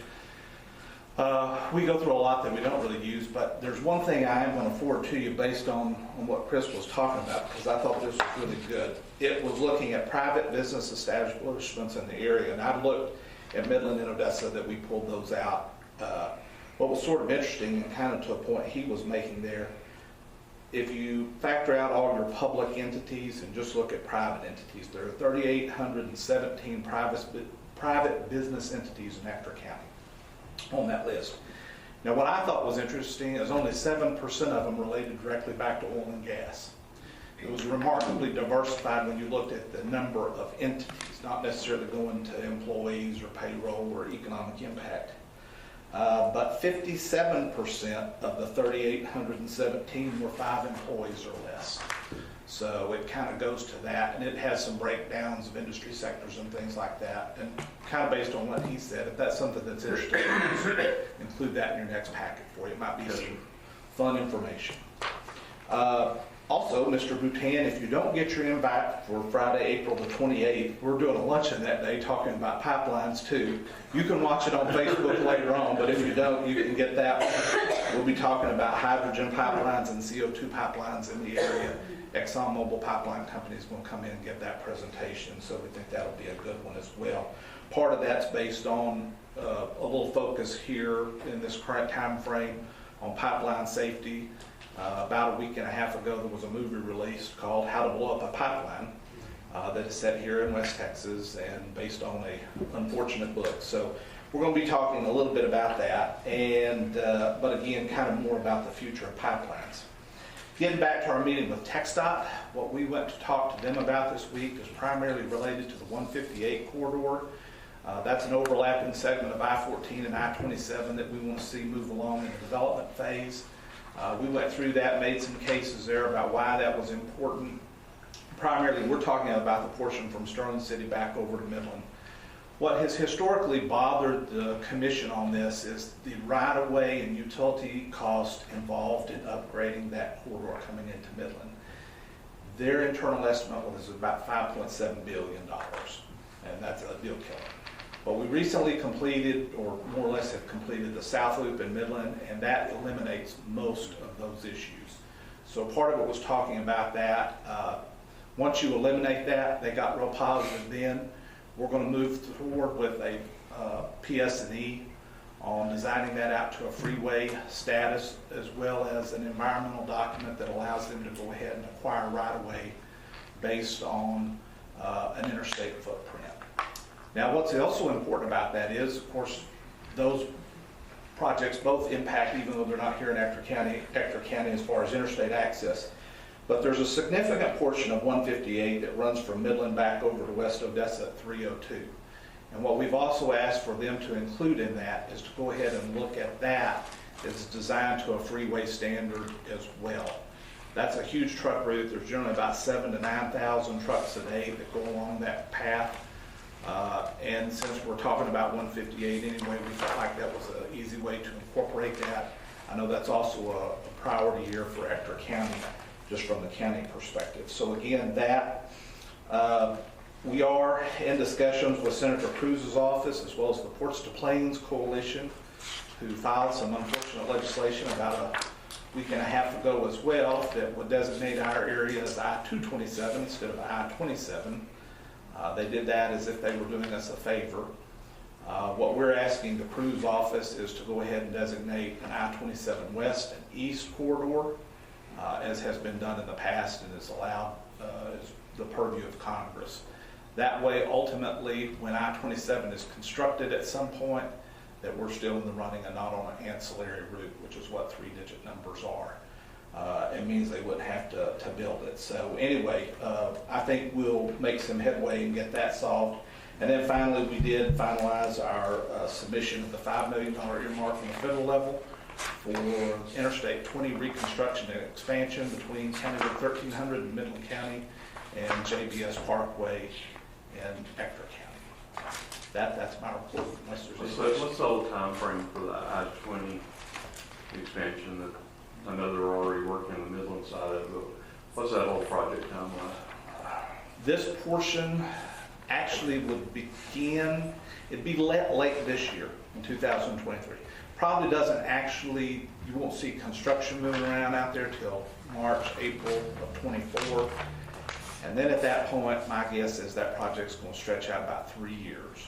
We go through a lot that we don't really use, but there's one thing I am going to forward to you based on what Chris was talking about, because I thought this was really good. It was looking at private business establishments in the area, and I looked at Midland and Odessa that we pulled those out. What was sort of interesting, and kind of to a point he was making there, if you factor out all your public entities and just look at private entities, there are 3,817 private business entities in Ector County on that list. Now, what I thought was interesting is only 7% of them related directly back to oil and gas. It was remarkably diversified when you looked at the number of entities, not necessarily going to employees or payroll or economic impact. But 57% of the 3,817 were 5 employees or less. So it kind of goes to that, and it has some breakdowns of industry sectors and things like that. And kind of based on what he said, if that's something that's interesting, include that in your next packet for you. It might be some fun information. Also, Mr. Boutan, if you don't get your invite for Friday, April the 28th, we're doing a luncheon that day talking about pipelines too. You can watch it on Facebook later on, but if you don't, you can get that one. We'll be talking about hydrogen pipelines and CO2 pipelines in the area. ExxonMobil Pipeline Company is going to come in and give that presentation, so we think that'll be a good one as well. Part of that's based on a little focus here in this current time frame on pipeline safety. About a week and a half ago, there was a movie released called How to Blow Up a Pipeline that is set here in West Texas and based on a unfortunate book. So we're going to be talking a little bit about that, and but again, kind of more about the future of pipelines. Getting back to our meeting with TxDOT, what we went to talk to them about this week is primarily related to the 158 corridor. That's an overlapping segment of I-14 and I-27 that we want to see move along in the development phase. We went through that, made some cases there about why that was important. Primarily, we're talking about the portion from Sterling City back over to Midland. What has historically bothered the commission on this is the right-of-way and utility cost involved in upgrading that corridor coming into Midland. Their internal estimate was about $5.7 billion, and that's a deal killer. But we recently completed, or more or less have completed, the South Loop in Midland, and that eliminates most of those issues. So part of it was talking about that. Once you eliminate that, they got real positive then. We're going to move forward with a PS&E on designing that out to a freeway status, as well as an environmental document that allows them to go ahead and acquire right-of-way based on an interstate footprint. Now, what's also important about that is, of course, those projects both impact, even though they're not here in Ector County as far as interstate access. But there's a significant portion of 158 that runs from Midland back over to West Odessa at 302. And what we've also asked for them to include in that is to go ahead and look at that as designed to a freeway standard as well. That's a huge truck route. There's generally about 7,000 to 9,000 trucks a day that go along that path. And since we're talking about 158 anyway, we felt like that was an easy way to incorporate that. I know that's also a priority here for Ector County, just from the county perspective. So again, that we are in discussions with Senator Cruz's office, as well as the Ports to Plains Coalition, who filed some unfortunate legislation about a week and a half ago as well that would designate our area as I-227 instead of I-27. They did that as if they were doing us a favor. What we're asking the Cruz office is to go ahead and designate an I-27 West and East corridor, as has been done in the past and is allowed as the purview of Congress. That way, ultimately, when I-27 is constructed at some point, that we're still in the running and not on an ancillary route, which is what three-digit numbers are. It means they wouldn't have to build it. So anyway, I think we'll make some headway and get that solved. And then finally, we did finalize our submission of the $5 million earmark from the federal level for Interstate 20 reconstruction and expansion between County Road 1300 in Midland County and JBS Parkway in Ector County. That's my report. Unless there's What's the whole time frame for the I-20 expansion? That I know they're already working on the Midland side of it, but what's that whole project timeline? This portion actually would begin, it'd be late this year in 2023. Probably doesn't actually, you won't see construction moving around out there till March, April of 24. And then at that point, my guess is that project's going to stretch out about 3 years.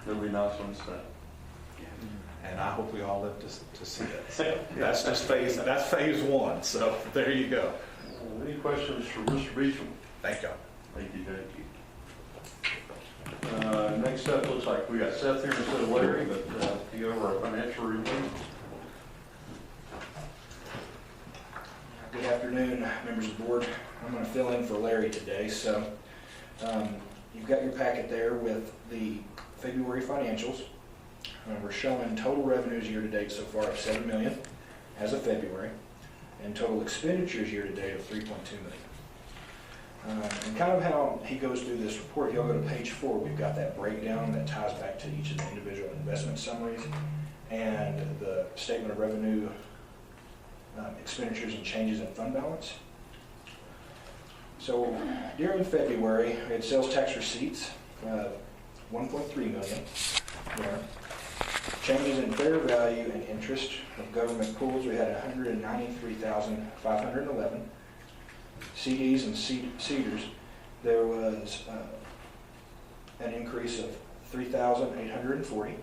It'll be nice when it's done. And I hope we all live to see it. So that's just phase one. So there you go. Any questions for Mr. Beecham? Thank you. Thank you. Next up, looks like we got Seth here instead of Larry, but to go over our financial review. Good afternoon, members of the board. I'm going to fill in for Larry today. So you've got your packet there with the February financials. We're showing total revenues year to date so far of $7 million as of February, and total expenditures year to date of $3.2 million. And kind of how he goes through this report, if y'all go to page 4, we've got that breakdown that ties back to each of the individual investment summaries and the statement of revenue, expenditures and changes in fund balance. So during February, we had sales tax receipts, 1.3 million there. Changes in fair value and interest of government pools, we had 193,511. CDs and CDers, there was an increase of 3,840.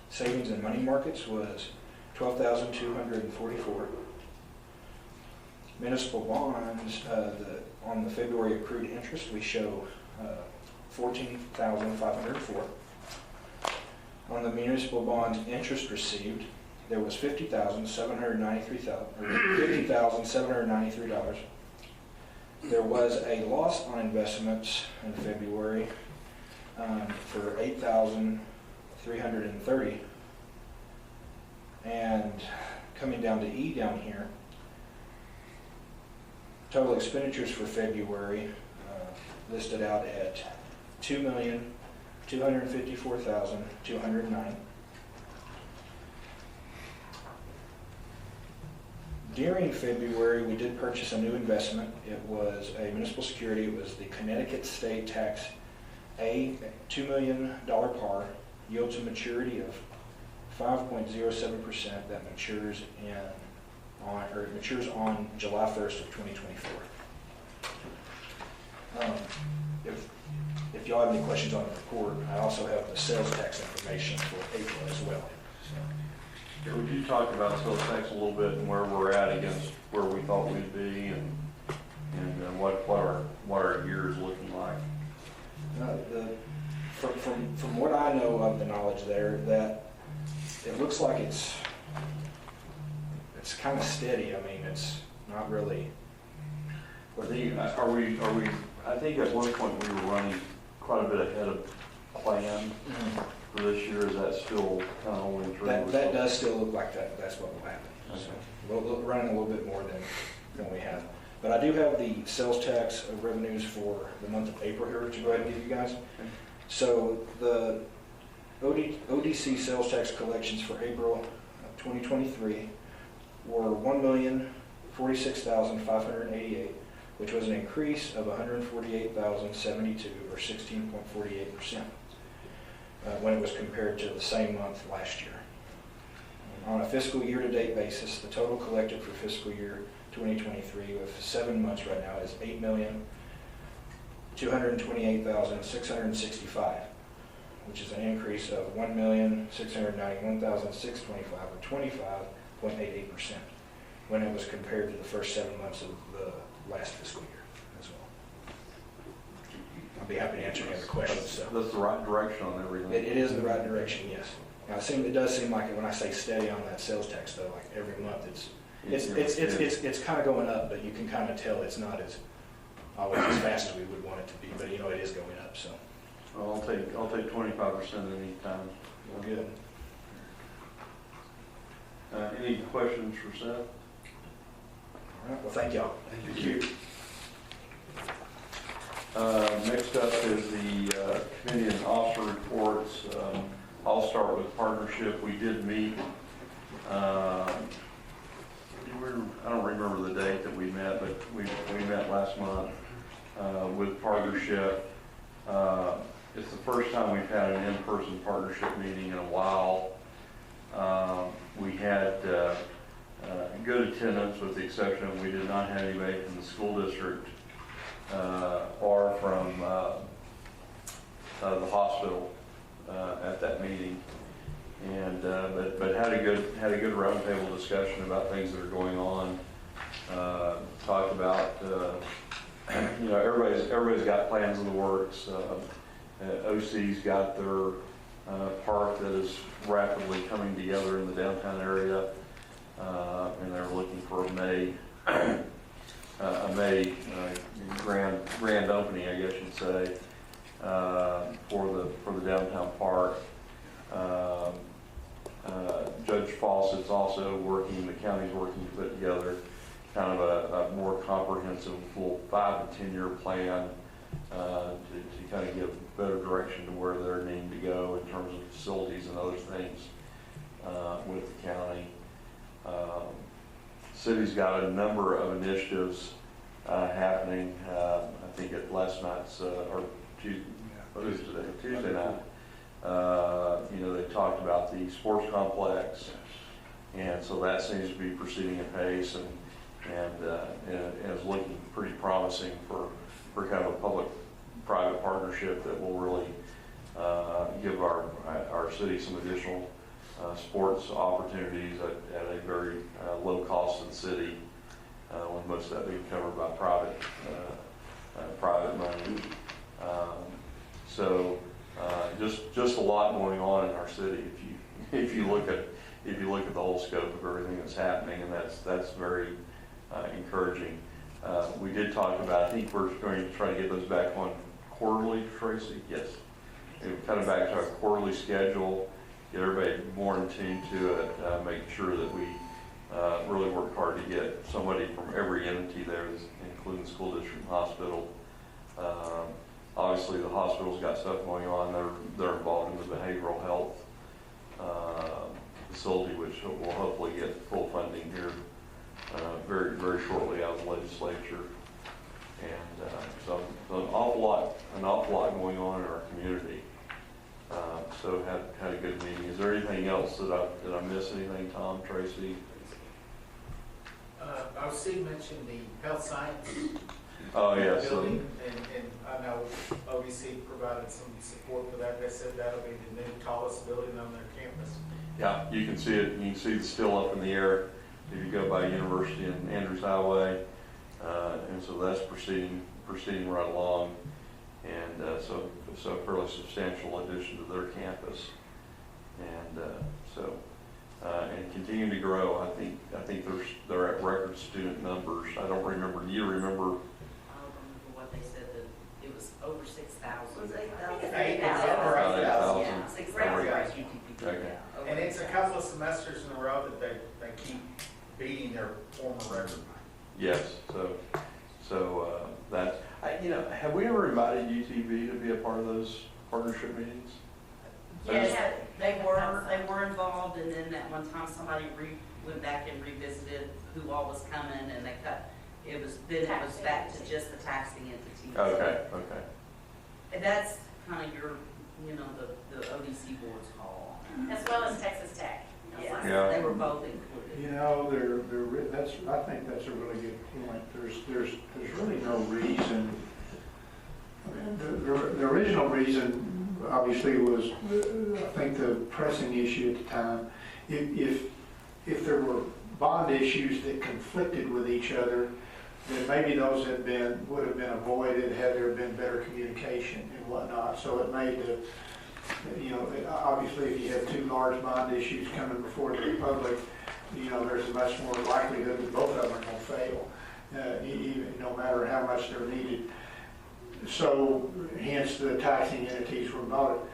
Savings in money markets was 12,244. Municipal bonds, on the February accrued interest, we show 14,504. On the municipal bonds interest received, there was $50,793. There was a loss on investments in February for $8,330. And coming down to E down here, total expenditures for February listed out at $2,254,209. During February, we did purchase a new investment. It was a municipal security. It was the Connecticut State Tax A $2 million par, yield to maturity of 5.07% that matures on July 1st of 2024. If y'all have any questions on the report, I also have the sales tax information for April as well. Yeah, would you talk about sales tax a little bit and where we're at against where we thought we'd be and what our year is looking like? From what I know of the knowledge there, that it looks like it's kind of steady. I mean, it's not really. I think at one point we were running quite a bit ahead of plan for this year. Is that still kind of holding true? That does still look like that's what will happen. Okay. So we're running a little bit more than we have. But I do have the sales tax revenues for the month of April here to go ahead and give you guys. So the ODC sales tax collections for April of 2023 were $1,046,588, which was an increase of $148,072 or 16.48% when it was compared to the same month last year. On a fiscal year-to-date basis, the total collected for fiscal year 2023 with 7 months right now is $8,228,665, which is an increase of $1,691,625 or 25.88% when it was compared to the first 7 months of the last fiscal year as well. I'll be happy to answer any other questions. So. That's the right direction on everything. It is the right direction, yes. Now, it does seem like it when I say steady on that sales tax, though, like every month it's kind of going up, but you can kind of tell it's not always as fast as we would want it to be. But it is going up. So. Well, I'll take 25% any time. Well, good. Any questions for Seth? All right. Well, thank y'all. Thank you. Next up is the committee and officer reports. I'll start with partnership. We did meet. I don't remember the date that we met, but we met last month with partnership. It's the first time we've had an in-person partnership meeting in a while. We had good attendance, with the exception of we did not have anybody from the school district or from the hospital at that meeting, and but had a good roundtable discussion about things that are going on. Talked about everybody's got plans in the works. OC's got their park that is rapidly coming together in the downtown area, and they're looking for a May grand opening, I guess you'd say, for the downtown park. Judge Fawcett's also working, the county's working to put together kind of a more comprehensive full 5 to 10 year plan to kind of give better direction to where they're needing to go in terms of facilities and other things with the county. City's got a number of initiatives happening. I think at last night's or Tuesday night, they talked about the sports complex, and so that seems to be proceeding at pace and is looking pretty promising for for kind of a public-private partnership that will really give our city some additional sports opportunities at a very low cost to the city, with most of that being covered by private money. So just a lot going on in our city if you look at the whole scope of everything that's happening, and that's very encouraging. We did talk about, I think we're going to try to get those back on quarterly, Tracy? Yes. And kind of back to our quarterly schedule, get everybody more in tune to it, make sure that we really work hard to get somebody from every entity there, including the school district and hospital. Obviously, the hospital's got stuff going on. They're involved in the behavioral health facility, which will hopefully get full funding here very, very shortly out of the legislature. And so an awful lot going on in our community. So had a good meeting. Is there anything else did I miss anything, Tom, Tracy? I see you mentioned the health science Oh, yes. building, and I know ODC provided some support for that. They said that'll be the new tallest building on their campus. Yeah, you can see it. You can see it's still up in the air if you go by University and Andrews Highway, and so that's proceeding right along, and so a fairly substantial addition to their campus, and and continuing to grow. I think they're at record student numbers. I don't remember. Do you remember? I don't remember what they said, that it was over 6,000. Was it 8,000? 8,000. About 8,000. Yeah, 6,000. Okay. And it's a couple of semesters in a row that they keep beating their former record. Yes. So that have we ever invited UTV to be a part of those partnership meetings? Yes, they were involved, and then at one time somebody went back and revisited who all was coming, and it was back to just the taxing entities. Okay. And that's kind of your, the ODC board's call. As well as Texas Tech. Yes, Yeah. They were both included. You know, I think that's a really good point. There's really no reason. The original reason, obviously, was I think the pressing issue at the time. If there were bond issues that conflicted with each other, then maybe those would have been avoided had there been better communication and whatnot. So it made obviously if you have two large bond issues coming before the public, there's a much more likelihood that both of them are going to fail, even no matter how much they're needed. So hence the taxing entities were involved.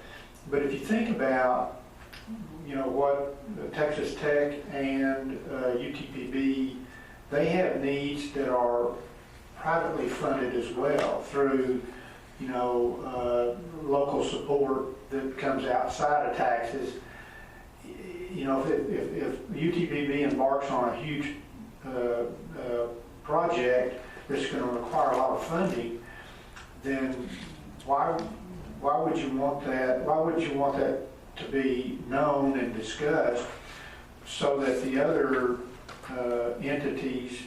But if you think about, what Texas Tech and UTPB, they have needs that are privately funded as well through, local support that comes outside of taxes. If UTPB embarks on a huge project that's going to require a lot of funding, then why would you want that? Why would you want that to be known and discussed so that the other entities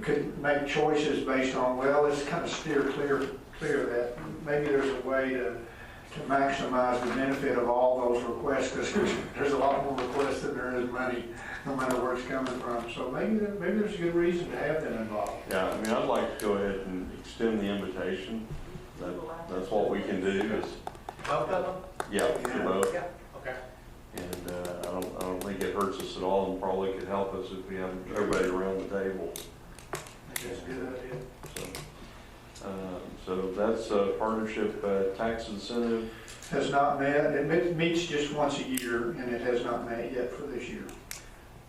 could make choices based on, well, let's kind of steer clear of that. Maybe there's a way to maximize the benefit of all those requests, because there's a lot more requests than there is money, no matter where it's coming from. So maybe there's a good reason to have them involved. Yeah, I'd like to go ahead and extend the invitation. That's what we can do is, Both of them? yeah, to both. Yeah. Okay. And I don't think it hurts us at all, and probably could help us if we have everybody around the table. I think that's a good idea. So that's a partnership tax incentive. Has not met. It meets just once a year, and it has not met yet for this year.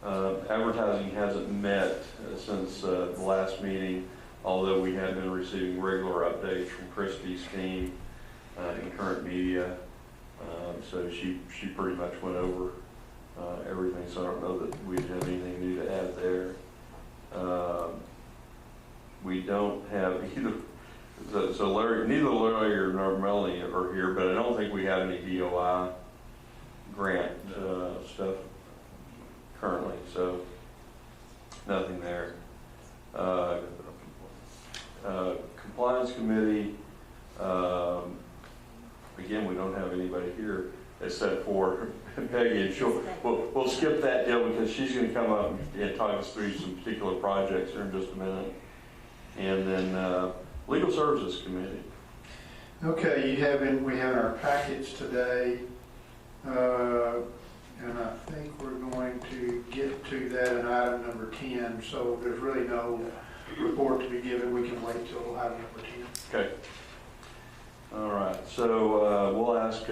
Advertising hasn't met since the last meeting, although we have been receiving regular updates from Christie's team in current media. So she pretty much went over everything, so I don't know that we have anything new to add there. We don't have either. So neither Larry nor Melanie are here, but I don't think we have any DOI grant stuff currently, so nothing there. Compliance committee. Peggy, and we'll skip that deal because she's going to come up and talk us through some particular projects here in just a minute. And then Legal Services Committee. Okay, we have in our packets today, and I think we're going to get to that in item number 10, so there's really no report to be given. We can wait till item number 10. Okay. All right, so we'll ask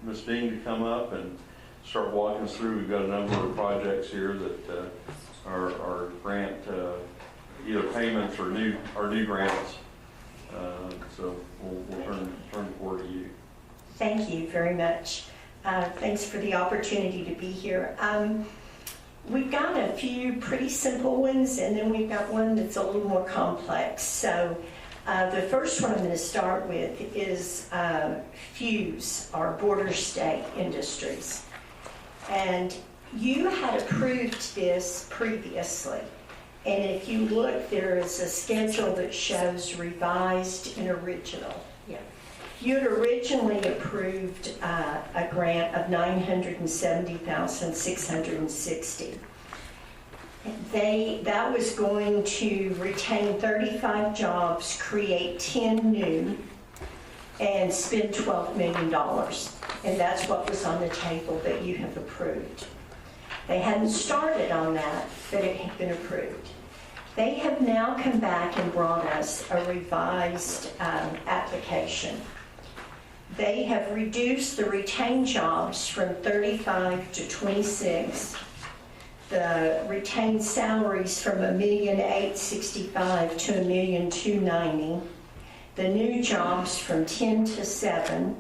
Ms. Dean to come up and start walking us through. We've got a number of projects here that are grant, either payments or new grants. So we'll turn the board to you. Thank you very much. Thanks for the opportunity to be here. We've got a few pretty simple ones, and then we've got one that's a little more complex. So the first one I'm going to start with is Fuse, our border state industries. And you had approved this previously. And if you look, there is a schedule that shows revised and original. Yeah. You had originally approved a grant of $970,660. That was going to retain 35 jobs, create 10 new, and spend $12 million. And that's what was on the table that you have approved. They hadn't started on that, but it had been approved. They have now come back and brought us a revised application. They have reduced the retained jobs from 35 to 26. The retained salaries from $1,865,000 to $1,290,000. The new jobs from 10 to 7,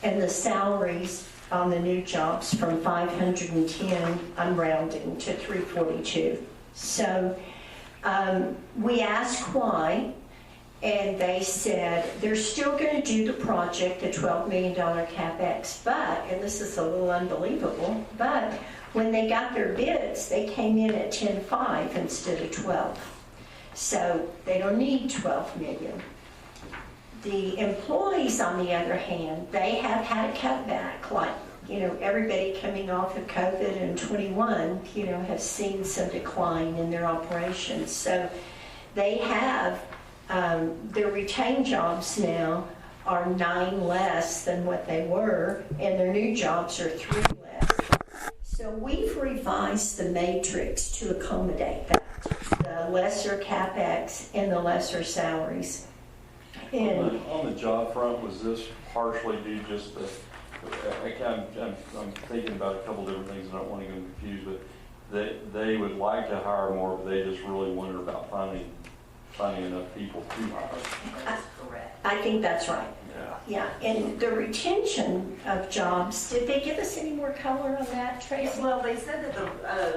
and the salaries on the new jobs from 510, I'm rounding, to 342. So we asked why, and they said they're still going to do the project, the $12 million CapEx, but, and this is a little unbelievable, but when they got their bids, they came in at 10.5 instead of 12. So they don't need 12 million. The employees, on the other hand, they have had a cutback, like, everybody coming off of COVID in 21, have seen some decline in their operations. So they have, their retained jobs now are 9 less than what they were, and their new jobs are 3 less. So we've revised the matrix to accommodate that, the lesser CapEx and the lesser salaries. And on the job front, was this partially due just to, I'm thinking about a couple different things, and I don't want to get confused, but they would like to hire more, but they just really wonder about finding enough people to hire. That's correct. I think that's right. Yeah. Yeah, and the retention of jobs, did they give us any more color on that, Tracy? Well, they said that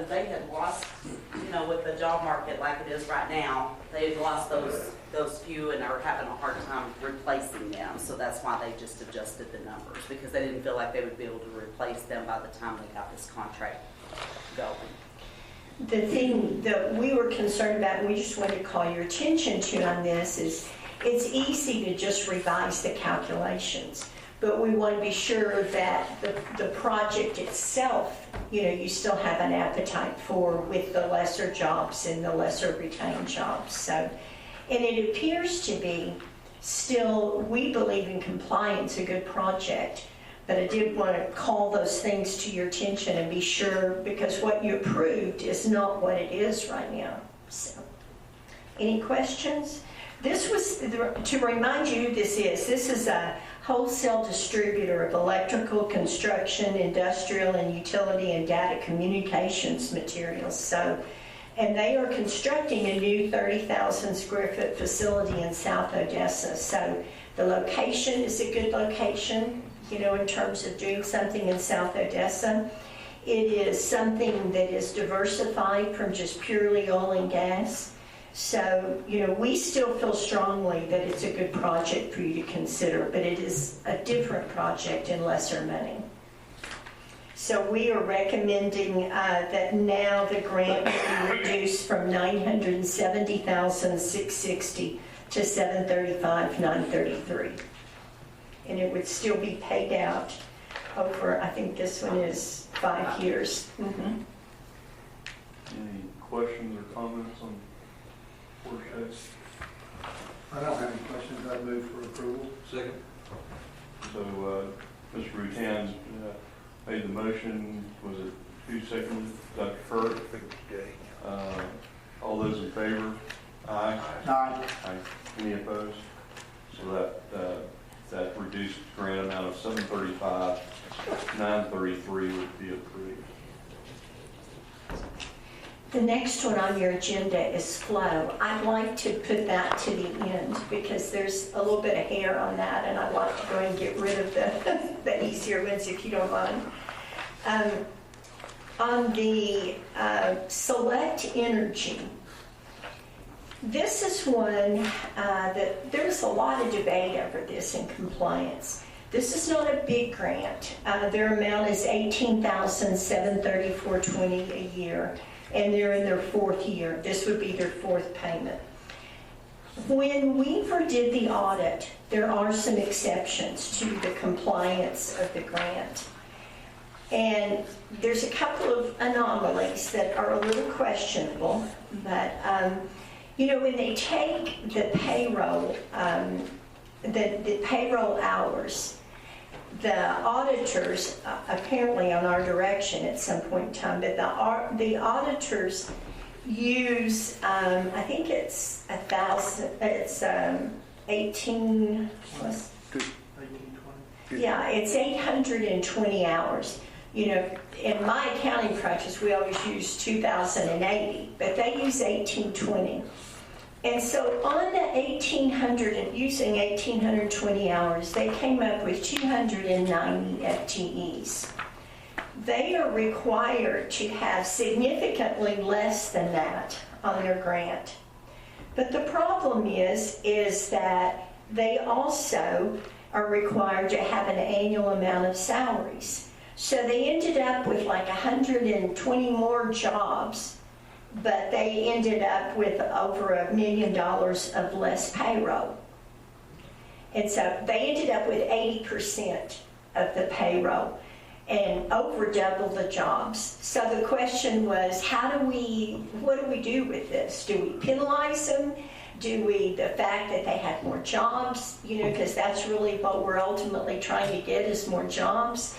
they had lost, with the job market like it is right now, they had lost those few and are having a hard time replacing them. So that's why they just adjusted the numbers, because they didn't feel like they would be able to replace them by the time they got this contract going. The thing that we were concerned about, and we just wanted to call your attention to on this, is it's easy to just revise the calculations, but we want to be sure that the project itself, you still have an appetite for, with the lesser jobs and the lesser retained jobs. So, and it appears to be still, we believe in compliance, a good project. But I did want to call those things to your attention and be sure, because what you approved is not what it is right now. So, any questions? This was, to remind you who this is a wholesale distributor of electrical, construction, industrial, and utility and data communications materials. So, and they are constructing a new 30,000 square foot facility in South Odessa. So the location is a good location, in terms of doing something in South Odessa. It is something that is diversified from just purely oil and gas. So, we still feel strongly that it's a good project for you to consider, but it is a different project and lesser money. So we are recommending that now the grant will be reduced from $970,660 to $735,933. And it would still be paid out over, I think this one is 5 years. Any questions or comments on Porsche's? I don't have any questions. I'd move for approval. Second. So, Mr. Rutan made the motion, was it 2 seconds? Dr. Furt? All those in favor? Aye. Aye. Aye. Any opposed? So that reduced grant amount of $735,933 would be approved. The next one on your agenda is flow. I'd like to put that to the end because there's a little bit of hair on that, and I'd like to go and get rid of the easier ones if you don't mind. On the Select Energy, this is one that there's a lot of debate over this in compliance. This is not a big grant. Their amount is $18,734.20 a year, and they're in their 4th year. This would be their 4th payment. When Weaver did the audit, there are some exceptions to the compliance of the grant. And there's a couple of anomalies that are a little questionable, but when they take the payroll, the payroll hours, the auditors, apparently on our direction at some point in time, but the auditors use, I think it's 18, yeah, it's 820 hours. In my accounting practice, we always use 2,080, but they use 1,820. And so on the 1,800, using 1,820 hours, they came up with 290 FTEs. They are required to have significantly less than that on their grant. But the problem is that they also are required to have an annual amount of salaries. So they ended up with like 120 more jobs, but they ended up with over $1 million of less payroll. And so they ended up with 80% of the payroll and over double the jobs. So the question was, what do we do with this? Do we penalize them? The fact that they had more jobs, because that's really what we're ultimately trying to get is more jobs.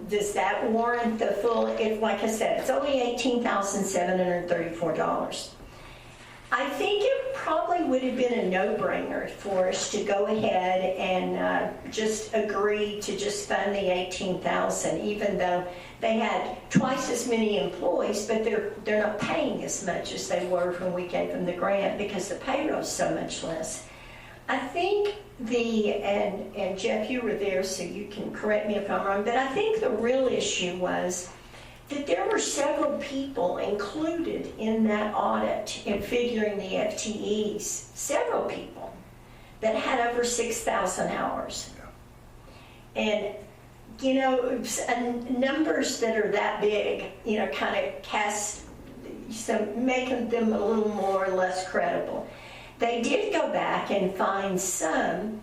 Does that warrant the full, like I said, it's only $18,734. I think it probably would have been a no-brainer for us to go ahead and just agree to just fund the $18,000, even though they had twice as many employees, but they're not paying as much as they were when we gave them the grant because the payroll's so much less. I think and Jeff, you were there, so you can correct me if I'm wrong, but I think the real issue was that there were several people included in that audit in figuring the FTEs, several people that had over 6,000 hours. And, numbers that are that big, kind of making them a little more or less credible. They did go back and find some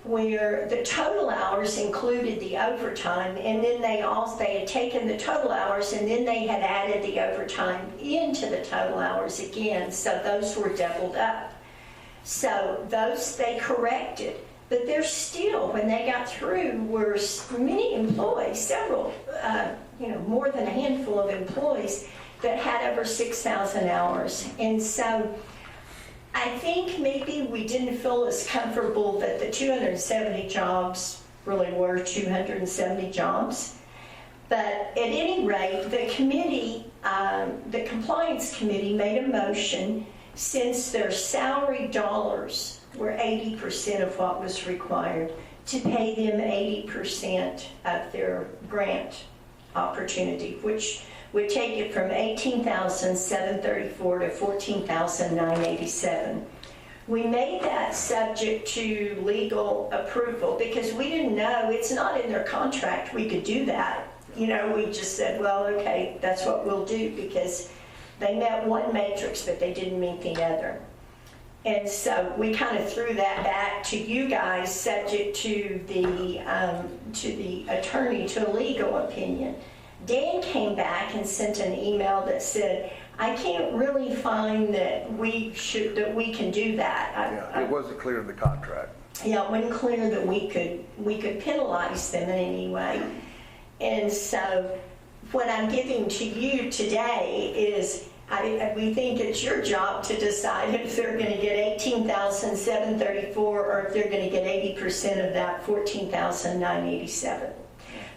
where the total hours included the overtime, and then they had taken the total hours and then they had added the overtime into the total hours again, so those were doubled up. So those they corrected, but there still, when they got through, were many employees, several, more than a handful of employees that had over 6,000 hours. And so I think maybe we didn't feel as comfortable that the 270 jobs really were 270 jobs. But at any rate, the committee, the compliance committee made a motion, since their salary dollars were 80% of what was required, to pay them 80% of their grant opportunity, which would take it from $18,734 to $14,987. We made that subject to legal approval because we didn't know, it's not in their contract we could do that. We just said, well, okay, that's what we'll do, because they met one matrix, but they didn't meet the other. And so we kind of threw that back to you guys, subject to the attorney, to a legal opinion. Dan came back and sent an email that said, I can't really find that we can do that. Yeah, it wasn't clear in the contract. Yeah, it wasn't clear that we could penalize them in any way. And so what I'm giving to you today is, we think it's your job to decide if they're going to get $18,734 or if they're going to get 80% of that $14,987.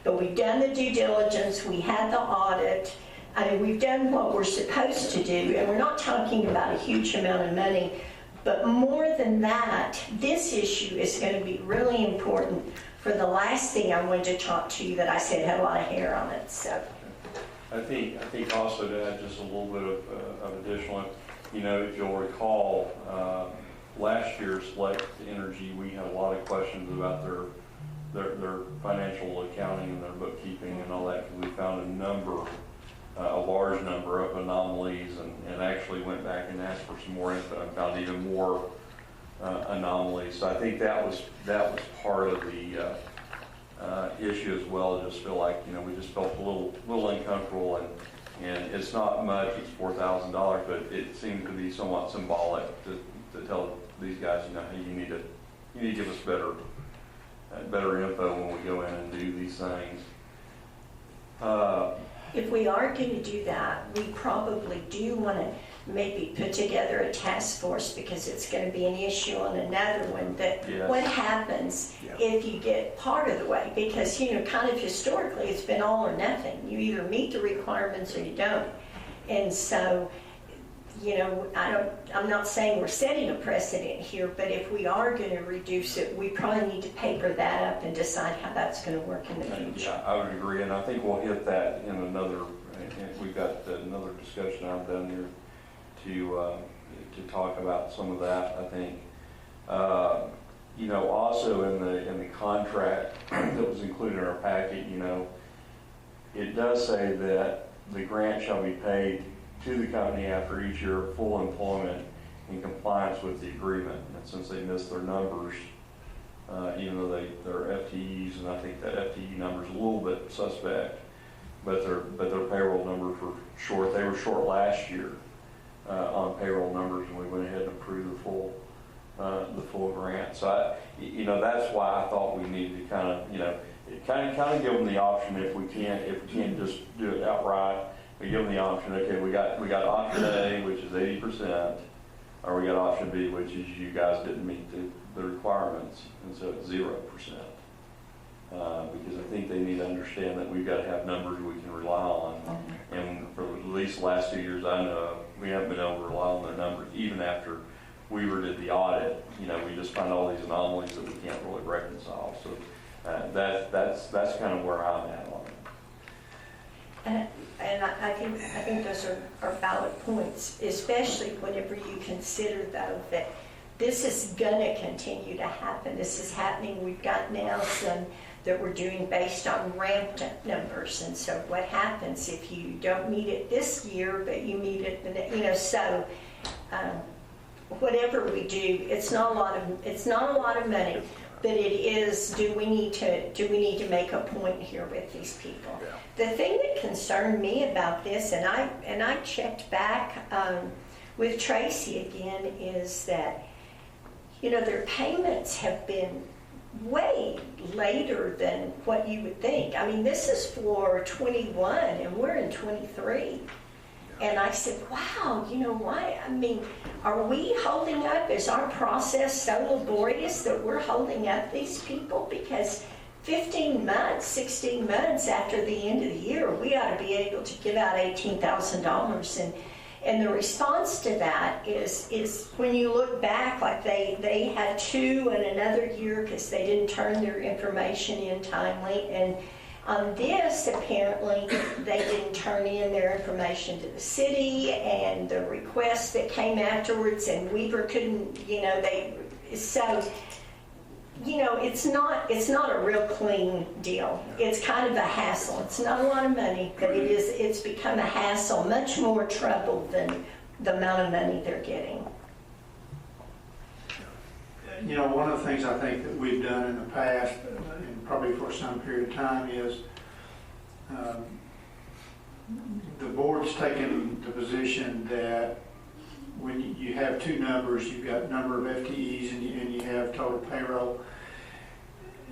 But we've done the due diligence, we had the audit, I mean, we've done what we're supposed to do, and we're not talking about a huge amount of money. But more than that, this issue is going to be really important for the last thing I wanted to talk to you that I said had a lot of hair on it. So I think also to add just a little bit of additional, if you'll recall, last year's Select Energy, we had a lot of questions about their financial accounting and their bookkeeping and all that, because we found a large number of anomalies, and actually went back and asked for some more input and found even more anomalies. So I think that was part of the issue as well. I just feel like, we just felt a little uncomfortable, and it's not much, it's $4,000, but it seemed to be somewhat symbolic to tell these guys, hey, you need to give us better info when we go in and do these things. if we are going to do that, we probably do want to maybe put together a task force, because it's going to be an issue on another one, that Yes. what happens if you get part of the way? Because, kind of historically, it's been all or nothing. You either meet the requirements or you don't. And so, I'm not saying we're setting a precedent here, but if we are going to reduce it, we probably need to paper that up and decide how that's going to work in the future. Yeah, I would agree, and I think we'll hit that in another, we've got another discussion I've done here to talk about some of that, I think. Also in the contract that was included in our packet, it does say that the grant shall be paid to the company after each year of full employment in compliance with the agreement. And since they missed their numbers, even though they're FTEs, and I think that FTE number is a little bit suspect, but their payroll numbers were short. They were short last year on payroll numbers, and we went ahead and approved the full grant. So that's why I thought we needed to kind of give them the option, if we can't just do it outright. We give them the option, okay, we got option A, which is 80%, or we got option B, which is you guys didn't meet the requirements, and so it's 0%. Because I think they need to understand that we've got to have numbers we can rely on. And for at least the last 2 years I know of, we haven't been able to rely on their numbers, even after we did the audit. We just find all these anomalies that we can't really reconcile. So that's kind of where I'm at on it. And I think those are valid points, especially whenever you consider, though, that this is going to continue to happen. This is happening. We've got now some that we're doing based on ramped up numbers. And so what happens if you don't meet it this year, but you meet it, so whatever we do, it's not a lot of money. But it is, do we need to make a point here with these people? Yeah. The thing that concerned me about this, and I checked back with Tracy again, is that their payments have been way later than what you would think. I mean, this is for 21, and we're in 23. And I said, wow, why? I mean, are we holding up? Is our process so laborious that we're holding up these people? Because 15 months, 16 months after the end of the year, we ought to be able to give out $18,000. And the response to that is when you look back, like they had 2 in another year because they didn't turn their information in timely. And on this, apparently, they didn't turn in their information to the city, and the requests that came afterwards, and Weaver couldn't, it's not a real clean deal. It's kind of a hassle. It's not a lot of money, but it's become a hassle, much more trouble than the amount of money they're getting. you know, one of the things I think that we've done in the past, and probably for some period of time, is the board's taken the position that when you have two numbers, you've got number of FTEs and you have total payroll,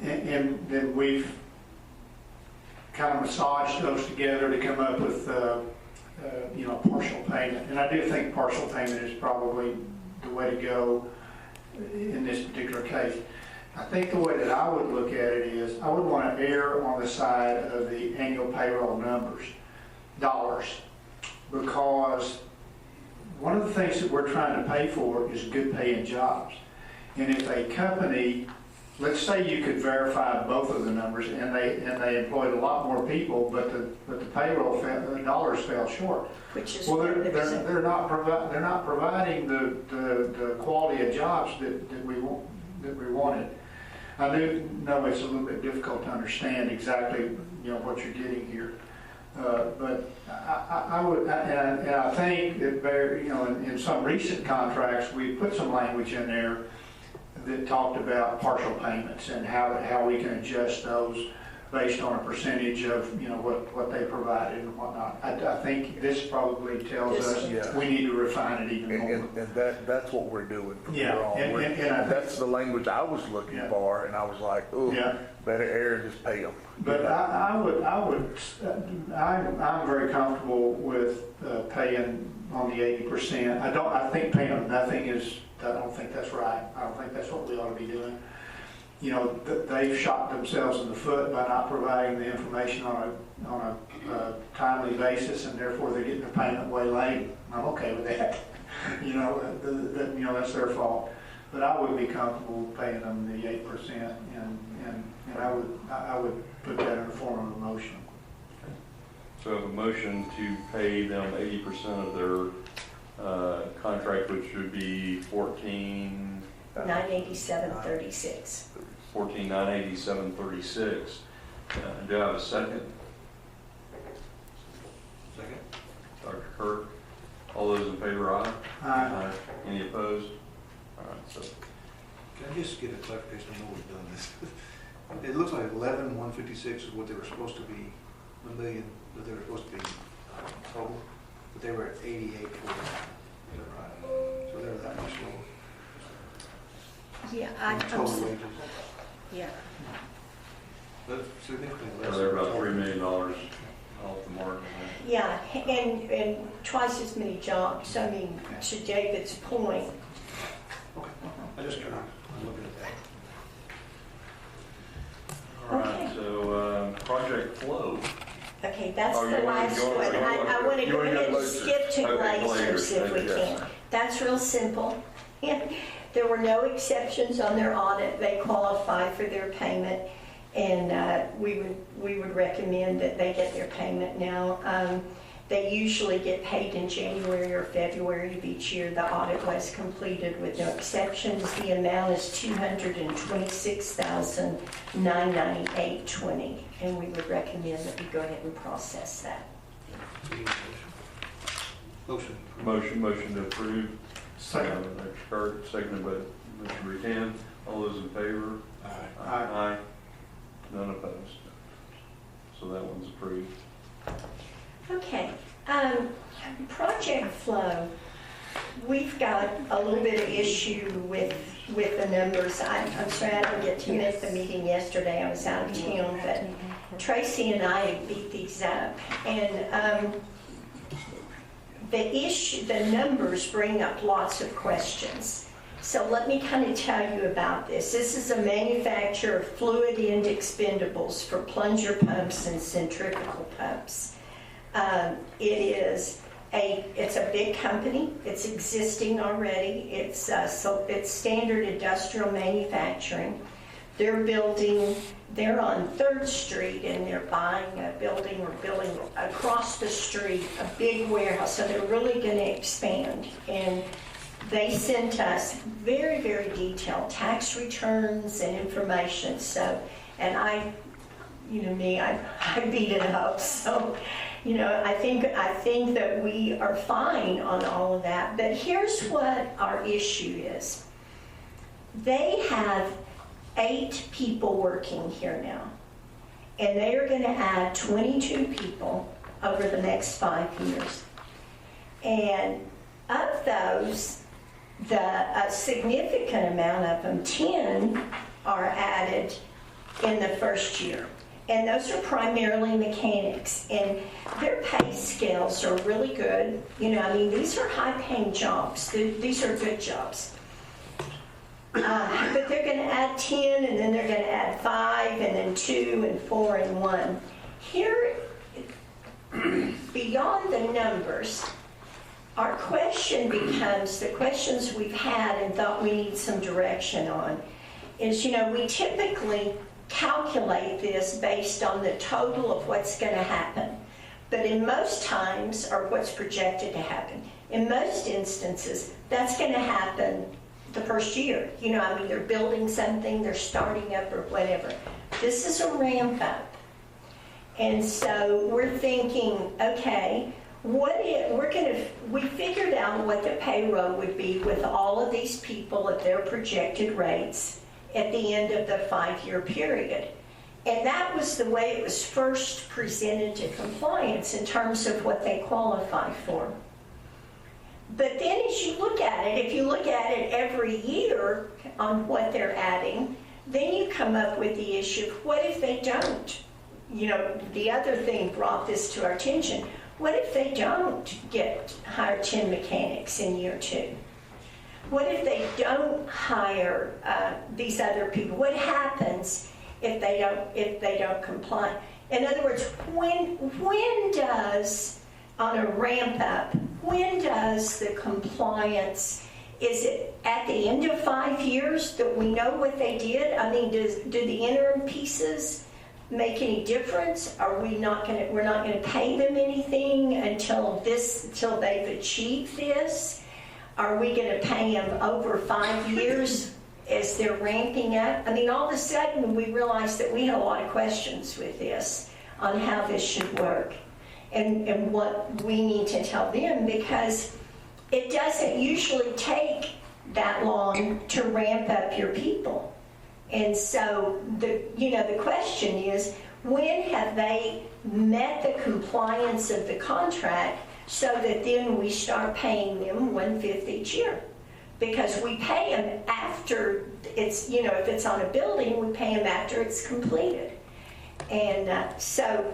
and then we've kind of massaged those together to come up with, you know, partial payment. And I do think partial payment is probably the way to go in this particular case. I think the way that I would look at it is I would want to err on the side of the annual payroll numbers, dollars, because one of the things that we're trying to pay for is good paying jobs. And if a company, let's say you could verify both of the numbers and they employed a lot more people, but the payroll dollars fell short. Which is Well, they're not providing the quality of jobs that we wanted. I do know it's a little bit difficult to understand exactly, you know, what you're getting here. But I would, and I think that, you know, in some recent contracts, we put some language in there that talked about partial payments and how we can adjust those based on a percentage of, you know, what they provided and whatnot. I think this probably tells us we need to refine it even more. And that's what we're doing from here Yeah, on. and That's the language I was looking for, and I was like, oh, better err and just pay them. But I'm very comfortable with paying on the 80%. I think paying them nothing I don't think that's right. I don't think that's what we ought to be doing. You know, they've shot themselves in the foot by not providing the information on a timely basis, and therefore they're getting the payment way late. I'm okay with that. You know, that's their fault. But I would be comfortable paying them the 8%, and I would put that in the form of a motion. So I have a motion to pay them 80% of their contract, which would be $987.36. $14,987.36. Do I have a second? Second. Dr. Kirk. All those in favor, aye? Aye. Any opposed? All right, so Can I just get a clarification? I know we've done this. It looks like 11,156 is what they were supposed to be, 1 million that they were supposed to be total, but they were at 88 for that. Is that right? So they're that much lower. Yeah, in total wages. yeah. But significantly yeah, less. they're about $3 million off the mark. Yeah, and twice as many jobs. I mean, to David's point, Okay, I just kind of, I'm looking at that. All right, so project flow. okay, that's Oh, the you wanna last go- one. you wanna- I want to you go wanna ahead go and skip to Okay, lasers if we yes. can. That's real simple. There were no exceptions on their audit. They qualify for their payment, and we would recommend that they get their payment now. They usually get paid in January or February of each year. The audit was completed with no exceptions. The amount is $226,998.20, and we would recommend that we go ahead and process that. Motion. Motion to approve. Second. Dr. Kirk, seconded by Mr. Rutan. All those in favor? Aye. Aye. None opposed. So that one's approved. Okay, project flow, we've got a little bit of issue with the numbers. I'm sorry I didn't get to miss the meeting yesterday. I was out of town, but Tracy and I beat these up. And the numbers bring up lots of questions. So let me kind of tell you about this. This is a manufacturer of fluid end expendables for plunger pumps and centrifugal pumps. It's a big company. It's existing already. It's standard industrial manufacturing. They're on 3rd Street, and they're buying a building or building across the street, a big warehouse. So they're really going to expand. And they sent us very, very detailed tax returns and information. So, and I beat it up. So, I think that we are fine on all of that. But here's what our issue is. They have 8 people working here now, and they are going to add 22 people over the next 5 years. And of those, a significant amount of them, 10, are added in the first year. And those are primarily mechanics, and their pay scales are really good. You know, I mean, these are high-paying jobs. These are good jobs. But they're going to add 10, and then they're going to add 5, and then 2, and 4, and 1. Here, beyond the numbers, our question becomes, the questions we've had and thought we need some direction on, is, you know, we typically calculate this based on the total of what's going to happen. But in most times, or what's projected to happen, in most instances, that's going to happen the first year. You know, I mean, they're building something, they're starting up or whatever. This is a ramp up. And so we're thinking, okay, we figured out what the payroll would be with all of these people at their projected rates at the end of the 5-year period. And that was the way it was first presented to compliance in terms of what they qualify for. But then as you look at it, if you look at it every year on what they're adding, then you come up with the issue of what if they don't? You know, the other thing brought this to our attention. What if they don't hire 10 mechanics in year 2? What if they don't hire these other people? What happens if they don't comply? In other words, when does, on a ramp up, when does the compliance, is it at the end of 5 years that we know what they did? I mean, do the interim pieces make any difference? We're not going to pay them anything until they've achieved this? Are we going to pay them over 5 years as they're ramping up? I mean, all of a sudden we realized that we had a lot of questions with this on how this should work and what we need to tell them, because it doesn't usually take that long to ramp up your people. And so the question is, when have they met the compliance of the contract so that then we start paying them 1/5 each year? Because we pay them after it's, you know, if it's on a building, we pay them after it's completed. And so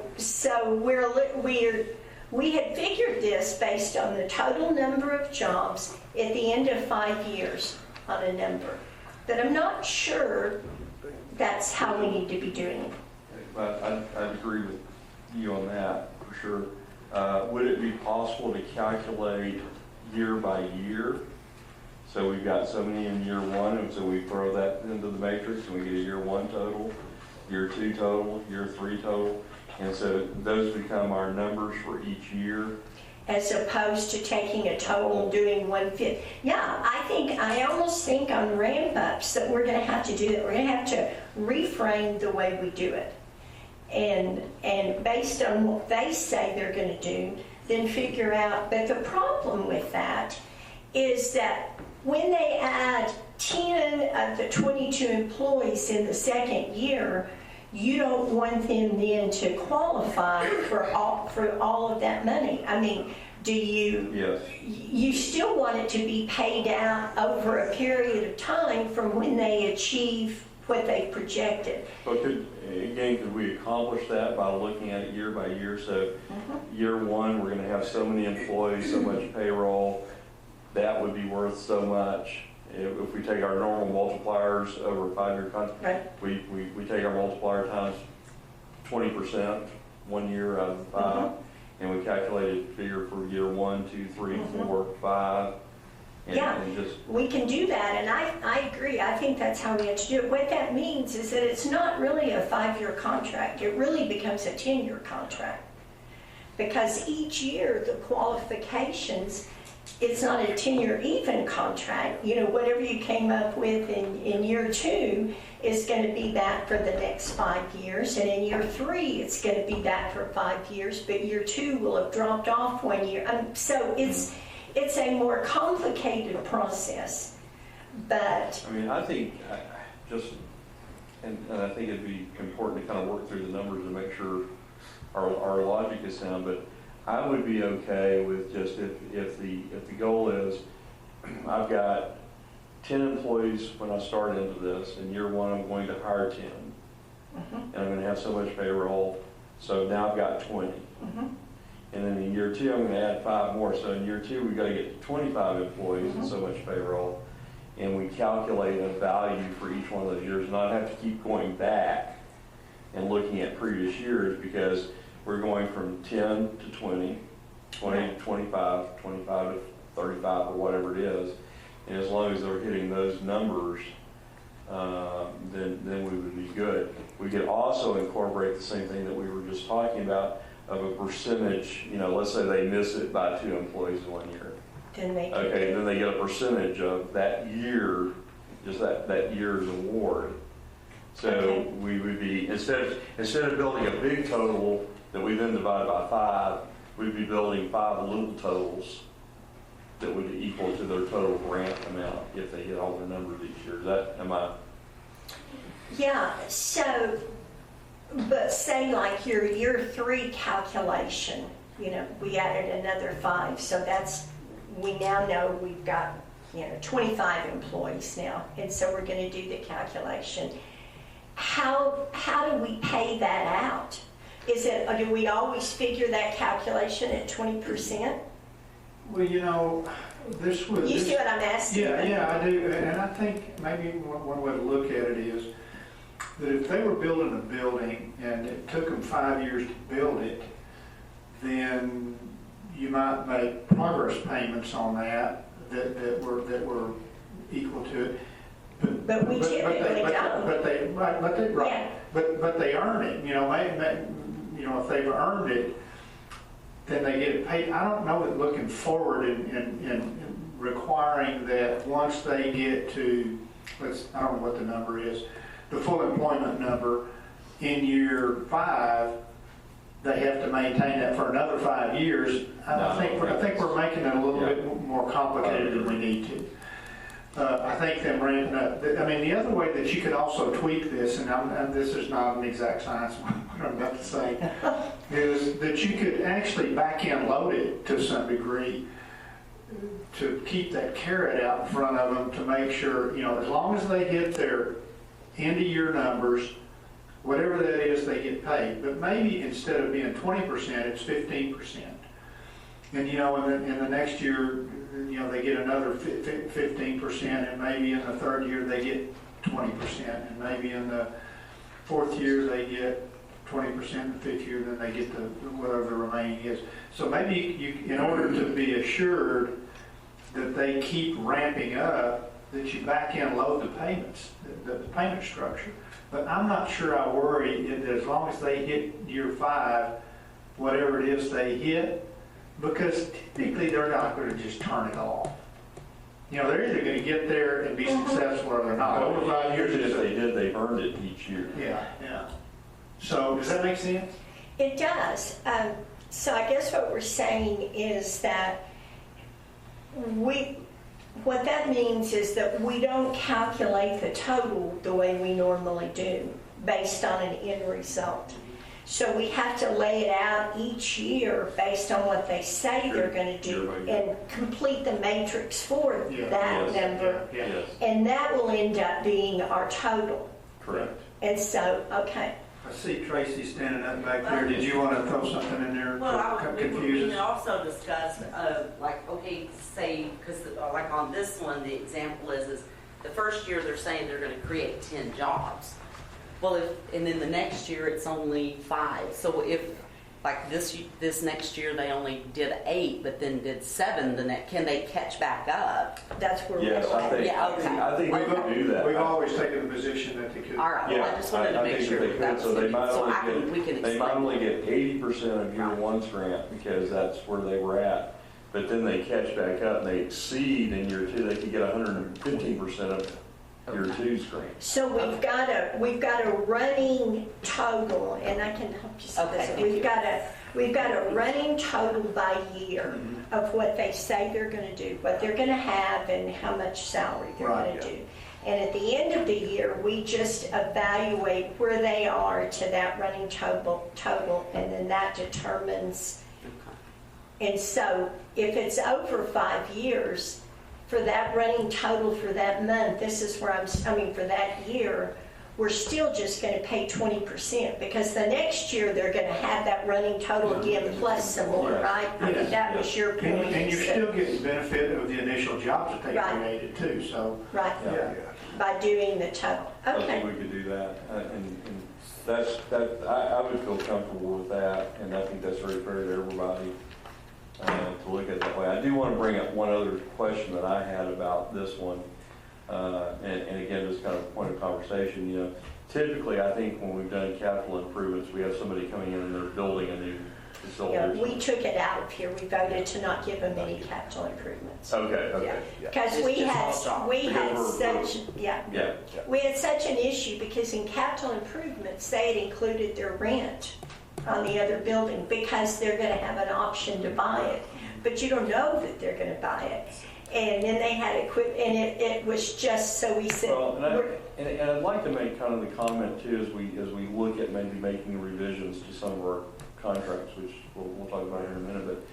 we had figured this based on the total number of jobs at the end of 5 years on a number. But I'm not sure that's how we need to be doing it. But I'd agree with you on that, for sure. Would it be possible to calculate year by year? So we've got so many in year 1, and so we throw that into the matrix, and we get a year 1 total, year 2 total, year 3 total, and so those become our numbers for each year. As opposed to taking a total and doing 1/5. Yeah, I almost think on ramp ups that we're going to have to do that. We're going to have to reframe the way we do it. And based on what they say they're going to do, then figure out. But the problem with that is that when they add 10 of the 22 employees in the second year, you don't want them then to qualify for all of that money. I mean, do you? Yes. You still want it to be paid out over a period of time from when they achieve what they projected. But could we accomplish that by looking at it year by year? So year 1, we're going to have so many employees, so much payroll, that would be worth so much. If we take our normal multipliers over a 5-year contract, right. we take our multiplier times 20% 1 year out of 5, and we calculate a figure for year 1, 2, 3, 4, 5. And we can do that, and I agree. I think that's how we have to do it. What that means is that it's not really a 5-year contract. It really becomes a 10-year contract, because each year the qualifications, it's not a 10-year even contract. You know, whatever you came up with in year 2 is going to be that for the next 5 years, and in year 3 it's going to be that for 5 years, but year 2 will have dropped off 1 year. So it's a more complicated process. But, I mean, I think, and I think it'd be important to kind of work through the numbers to make sure our logic is sound, but I would be okay with just if the goal is, I've got 10 employees when I start into this, in year one I'm going to hire 10, and I'm going to have so much payroll, so now I've got 20. And then in year two, I'm going to add 5 more. So in year two, we've got to get to 25 employees and so much payroll. And we calculate a value for each one of those years, not have to keep going back and looking at previous years, because we're going from 10 to 20, 20 to 25, 25 to 35, or whatever it is. And as long as they're hitting those numbers, then we would be good. We could also incorporate the same thing that we were just talking about, of a percentage. Let's say they miss it by 2 employees in 1 year. then they Okay, then they get a percentage of that year, just that year's award. So Okay. we would be, instead of building a big total that we then divide by 5, we'd be building 5 little totals that would equal to their total grant amount if they hit all their numbers each year. Yeah, so, but say like your year 3 calculation, we added another 5, so we now know we've got, 25 employees now, and so we're gonna do the calculation. How do we pay that out? Or do we always figure that calculation at 20%? Well, this was. You see what I'm asking? Yeah, I do, and I think maybe one way to look at it is that if they were building a building and it took them 5 years to build it, then you might make progress payments on that were equal to it. But we typically don't. But they earn it. If they've earned it, then they get it paid. I don't know that looking forward and requiring that once they get to, I don't know what the number is, the full employment number in year 5, they have to maintain that for another 5 years. I think we're making it a little bit more complicated than we need to. I think them ramping up. The other way that you could also tweak this, and this is not an exact science, what I'm about to say, is that you could actually back-end load it to some degree to keep that carrot out in front of them to make sure, as long as they hit their end-of-year numbers, whatever that is, they get paid. But maybe instead of being 20%, it's 15%. And, in the next year, they get another 15%, and maybe in the 3rd year they get 20%, and maybe in the 4th year they get 20%, in the 5th year then they get whatever the remaining is. So maybe in order to be assured that they keep ramping up, that you back end load the payments, the payment structure. But I'm not sure I worry that as long as they hit year 5, whatever it is they hit, because typically they're not going to just turn it off. They're either going to get there and be successful or they're not. Over 5 years, if they did, they've earned it each year. Yeah. So does that make sense? It does. So I guess what we're saying is that what that means is that we don't calculate the total the way we normally do based on an end result. So we have to lay it out each year based on what they say they're going to do and complete the matrix for that number. Yes. And that will end up being our total. Correct. And so, okay. I see Tracy standing up back there. Did you want to throw something in there? We can also discuss, say, because like on this one, the example is the first year they're saying they're going to create 10 jobs. Well, and then the next year it's only 5. So if like this next year they only did 8, but then did 7, then can they catch back up? That's where Yes, we're at. I think we could do that. We've always taken the position that they could. All right. Well, I just wanted to make sure that was so they might so only get 80% of year 1's grant because that's where they were at. But then they catch back up and they exceed in year 2. They could get 115% of year 2's grant. So we've got a running total, and I can help you see this. We've got We've got a running total by year of what they say they're gonna do, what they're gonna have, and how much salary they're Right, gonna do. And at the end of the year, we just evaluate where they are to that running total, and then that determines. And so if it's over 5 years, for that running total for that month, this is where for that year, we're still just gonna pay 20%, because the next year, they're gonna have that running total again plus some more, right? I mean, that was your point. And you're still getting benefit of the initial jobs that they Right. created too, so. Right, Yeah. by doing the total. I Okay. think we could do that, and I would feel comfortable with that, and I think that's very fair to everybody to look at it that way. I do want to bring up one other question that I had about this one, and again, just kind of a point of conversation. You know, typically, I think when we've done capital improvements, we have somebody coming in and they're building a new facility. Yeah, or we something. took it out of here. We voted to not give them any capital improvements. Okay. Because we It's had Because we're- such, yeah. Yeah. We had such an issue because in capital improvements, they had included their rent on the other building because they're gonna have an option to buy it. But you don't know that they're gonna buy it. And then they had and it was just, so we said. Well, and I'd like to make kind of the comment too, as we look at maybe making revisions to some of our contracts, which we'll talk about here in a minute,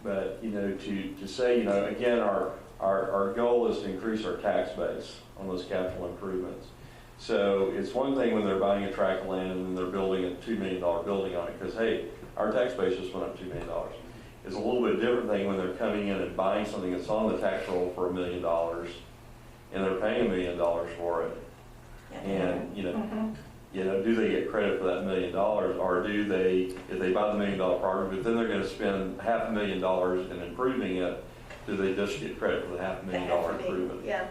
but you know, to say, you know, again, our goal is to increase our tax base on those capital improvements. So it's one thing when they're buying a tract of land and then they're building a $2 million building on it, because hey, our tax base just went up $2 million. It's a little bit different thing when they're coming in and buying something that's on the tax roll for $1 million, and they're paying $1 million for it. And you know, do they get credit for that $1 million, or do they, if they buy the $1 million property, but then they're going to spend $500,000 in improving it, do they just get credit for the $500,000 improvement?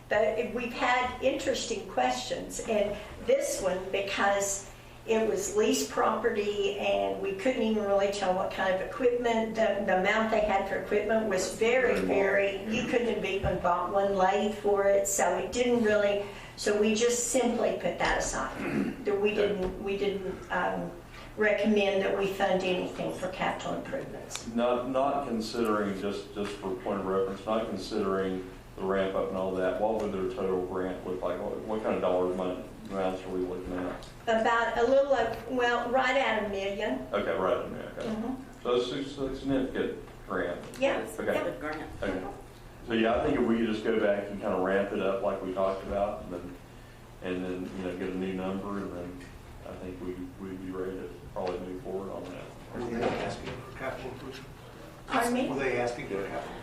But we've had interesting questions, and this one, because it was leased property and we couldn't even really tell what kind of equipment, the amount they had for equipment was very, you couldn't have even bought one lathe for it, so it didn't really, so we just simply put that aside. We didn't recommend that we fund anything for capital improvements. Not considering, just for point of reference, not considering the ramp up and all that, what would their total grant look like? What kind of dollar amounts are we looking at? About a little, right at $1 million. Okay, right in there, okay. So it's a significant grant. Yeah. Okay. Good grant. Okay. So yeah, I think if we could just go back and kind of ramp it up like we talked about, and then you know, get a new number, and then I think we'd be ready to probably move forward on that. Were they asking for capital improvement? Pardon me? Were they asking for capital?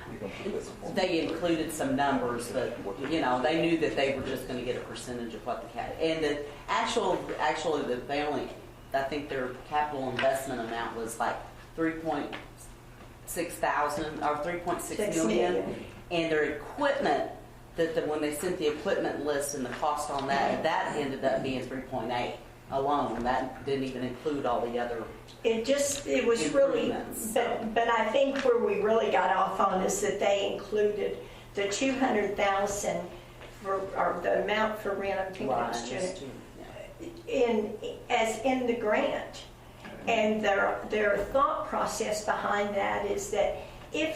They included some numbers, but, you know, they knew that they were just gonna get a percentage of what the and the actually, they only, I think their capital investment amount was like 3.6 thousand, or 3.6 million. And their equipment, when they sent the equipment list and the cost on that ended up being 3.8 alone. That didn't even include all the other. It was really, but I think where we really got off on is that they included the 200,000 or the amount for rent, I'm thinking it was in the grant. And their thought process behind that is that if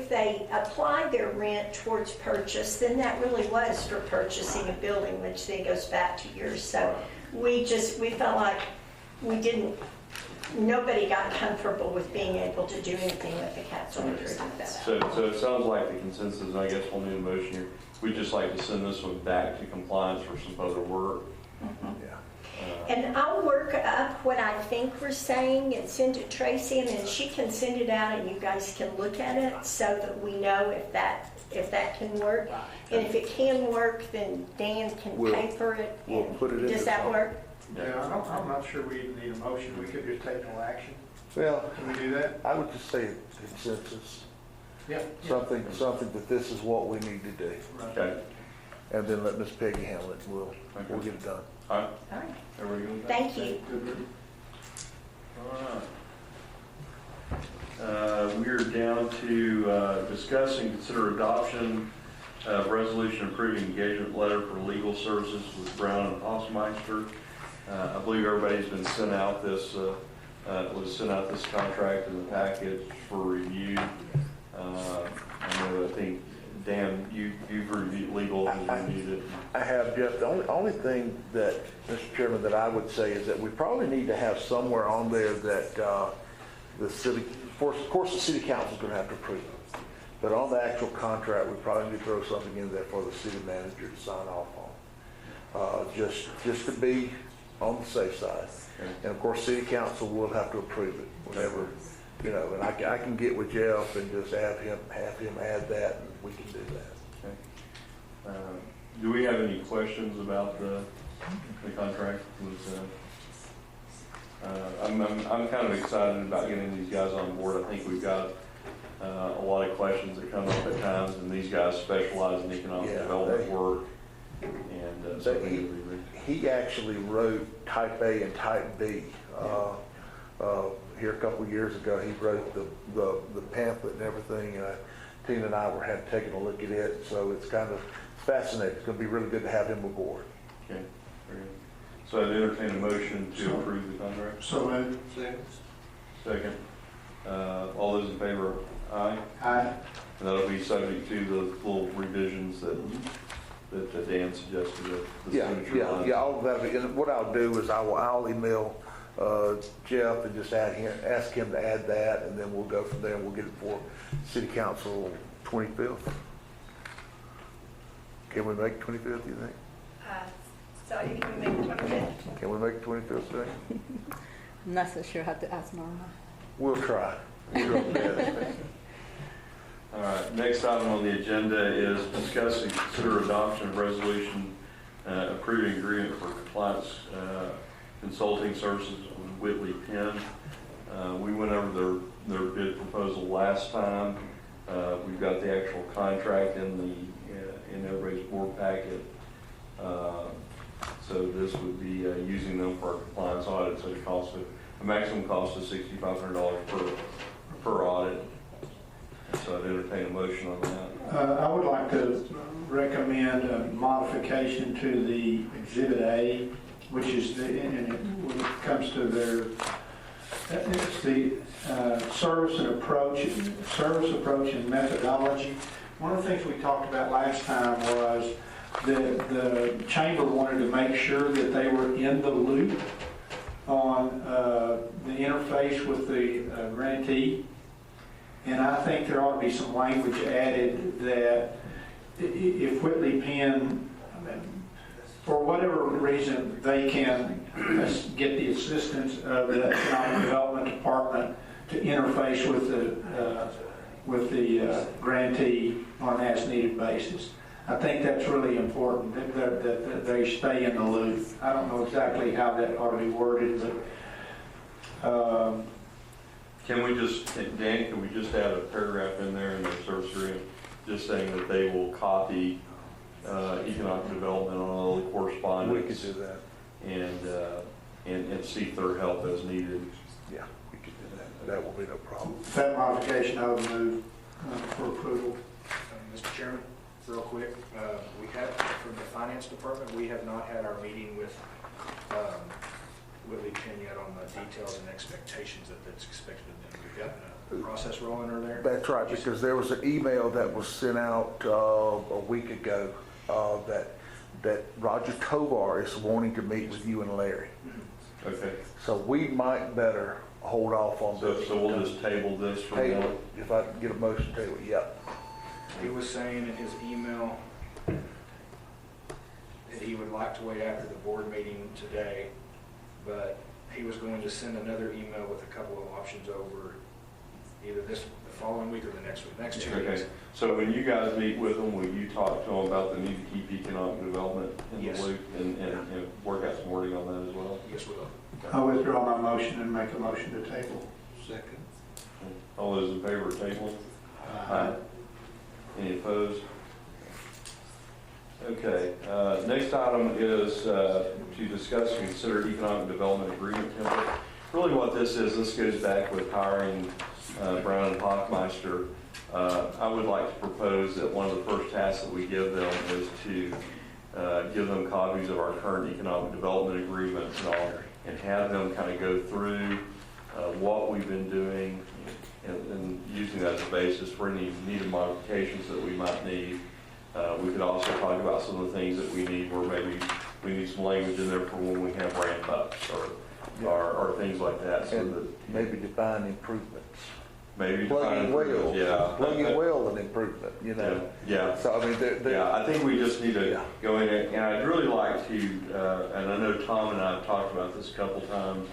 they apply their rent towards purchase, then that really was for purchasing a building, which then goes back to yours. So we felt like nobody got comfortable with being able to do anything with the capital improvement. So it sounds like the consensus, and I guess we'll need a motion here, we'd just like to send this one back to compliance for some other work. And I'll work up what I think we're saying and send it to Tracy, and then she can send it out and you guys can look at it so that we know if that can work. And if it can work, then Dan can paper it. We'll put it in. Does that work? Yeah, I'm not sure we even need a motion. We could just take no action. Well, Can we do that? I would just say consensus, Yeah. something that this is what we need to do. Okay. And then let Miss Peggy handle it, and we'll get it done. All right. All right. Everybody good with that? Thank you. All right. We're down to discuss and consider adoption of resolution approving engagement letter for legal services with Brown and Hausmeister. I believe everybody's been sent out this, was sent out this contract in the package for review. I think, Dan, you've reviewed, legal has reviewed it. I have, Jeff. The only thing that, Mr. Chairman, that I would say is that we probably need to have somewhere on there that the city, of course, the city council is going to have to approve it. But on the actual contract, we probably need to throw something in there for the city manager to sign off on. Just to be on the safe side. And of course, city council will have to approve it whenever, you know, and I can get with Jeff and just have him add that, and we can do that. Okay. Do we have any questions about the contract? I'm kind of excited about getting these guys on board. I think we've got a lot of questions that come up at times, and these guys specialize in economic development work. And so he actually wrote Type A and Type B. Here a couple of years ago, he wrote the pamphlet and everything, and Tina and I had taken a look at it, so it's kind of fascinating. It's going to be really good to have him aboard. Okay, very good. So I'd entertain a motion to approve the contract. So moved. Second. All those in favor, aye? Aye. And that'll be subject to the little revisions that Dan suggested. Yeah, all of that. And what I'll do is I'll email Jeff and just ask him to add that, and then we'll go from there and we'll get it for City Council 25th. Can we make 25th, you think? So you can make 25th. Can we make 25th today? I'm not so sure how to ask Norma. We'll try. We'll do our best. All right, next item on the agenda is discuss and consider adoption of resolution approving agreement for compliance consulting services with Whitley Penn. We went over their bid proposal last time. We've got the actual contract in everybody's board packet. So this would be using them for our compliance audit. So it costs a maximum cost of $6,500 per audit. So I'd entertain a motion on that. I would like to recommend a modification to the Exhibit A, which is when it comes to their, it's the service approach and methodology. One of the things we talked about last time was that the chamber wanted to make sure that they were in the loop on the interface with the grantee. And I think there ought to be some language added that if Whitley Penn, for whatever reason, they can get the assistance of the Economic Development Department to interface with the grantee on an as-needed basis. I think that's really important, that they stay in the loop. I don't know exactly how that ought to be worded, but Can we just add a paragraph in there in their service agreement, just saying that they will copy economic development on all the correspondence? We could do that. And seek their help as needed. Yeah, we could do that. That will be no problem. that modification I would move for approval. Mr. Chairman, real quick, we have, from the finance department, we have not had our meeting with Whitley Penn yet on the details and expectations that's expected of them. We've got a process rolling over there. That's right, because there was an email that was sent out a week ago that Roger Tovar is wanting to meet with you and Larry. Okay. So we might better hold off on this. So we'll just table this for Table now. it. If I can get a motion table, yep. He was saying in his email that he would like to wait after the board meeting today, but he was going to send another email with a couple of options over either the following week or the next week, next 2 weeks. Okay. So when you guys meet with them, will you talk to them about the need to keep economic development in Yes. the loop and work out some wording on that as well? Yes, we will. I withdraw my motion and make a motion to table. Second. All those in favor of table? Aye. Any opposed? Okay, next item is to discuss and consider economic development agreement template. Really what this goes back with hiring Brown and Hoffmeister. I would like to propose that one of the first tasks that we give them is to give them copies of our current economic development agreement and all, and have them kind of go through what we've been doing and using that as a basis for any needed modifications that we might need. We could also talk about some of the things that we need, where maybe we need some language in there for when we have ramp ups or things like that. So And that maybe define improvements. maybe Plugging wells. yeah, Plugging well an improvement, you know? yeah. So, I mean, Yeah, I think we just need to Yeah. go in and I'd really like to, and I know Tom and I have talked about this a couple times,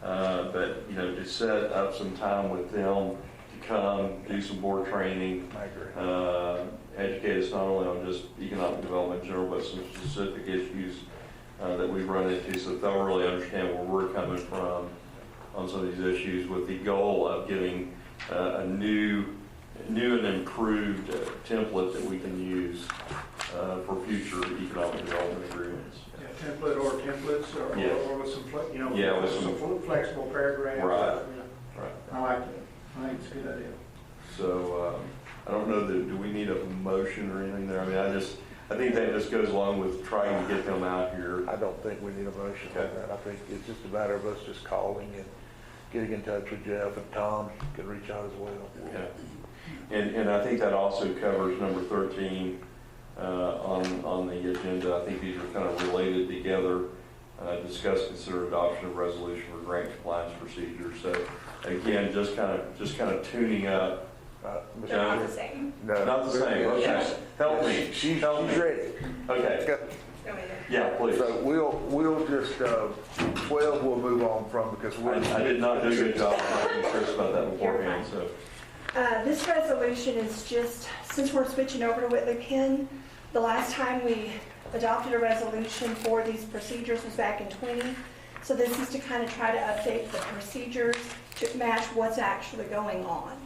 but, you know, to set up some time with them to come, do some board training, I agree. educate us not only on just economic development in general, but some specific issues that we run into, so that they'll really understand where we're coming from on some of these issues, with the goal of getting a new and improved template that we can use for future economic development agreements. Yeah, template or templates Yeah. or with some, you know, Yeah, with with some flexible paragraphs. Right. Yeah. Right. I like that. I think it's a good idea. So I don't know that, do we need a motion or anything there? I mean, I think that just goes along with trying to get them out here. I don't think we need a motion on Okay. that. I think it's just a matter of us just calling and getting in touch with Jeff, and Tom can reach out as well. Okay. And I think that also covers number 13 on the agenda. I think these are kind of related together. Discuss, consider adoption of resolution for grant compliance procedures. So again, just kind of tuning up. They're not the same. No. Not the same. Okay. Help me. She's Help me. ready. Okay. Yeah, please. So we'll just, 12 we'll move on from, because I did not do a good job talking to Chris about that beforehand, so. This resolution is just, since we're switching over to Whitley Penn, the last time we adopted a resolution for these procedures was back in 20. So this is to kind of try to update the procedures to match what's actually going on.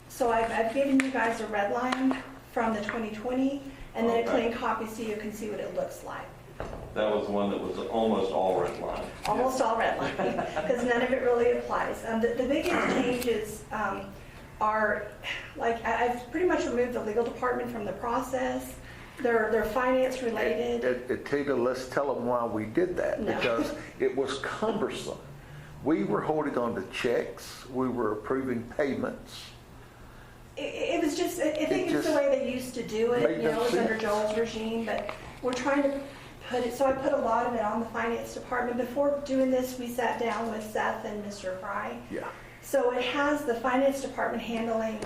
So I've given you guys a red line from the 2020, and then a clean copy so you can see what it looks like. That was the one that was almost all red line. Almost all red line, because none of it really applies. The biggest changes are, like, I've pretty much removed the legal department from the process. They're finance related. Tina, let's tell them why we did that, No. because it was cumbersome. We were holding on to checks, we were approving payments. It was just, I think it's the way they used to do it, made you no know, it was under sense. Joel's regime, but we're trying to put it, so I put a lot of it on the finance department. Before doing this, we sat down with Seth and Mr. Fry. Yeah. So it has the finance department handling,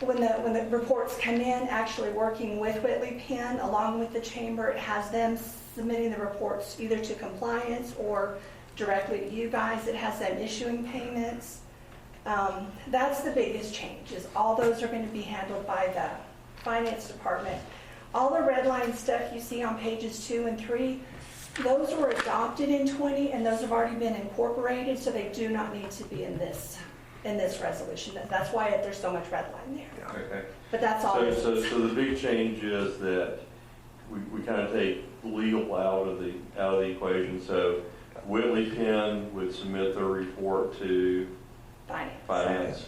when the reports come in, actually working with Whitley Penn, along with the chamber. It has them submitting the reports either to compliance or directly to you guys. It has them issuing payments. That's the biggest change, is all those are going to be handled by the finance department. All the red line stuff you see on pages 2 and 3, those were adopted in 20, and those have already been incorporated, so they do not need to be in this resolution. That's why there's so much red line there. Okay. But that's all. So the big change is that we kind of take legal out of the equation. So Whitley Penn would submit their report to finance.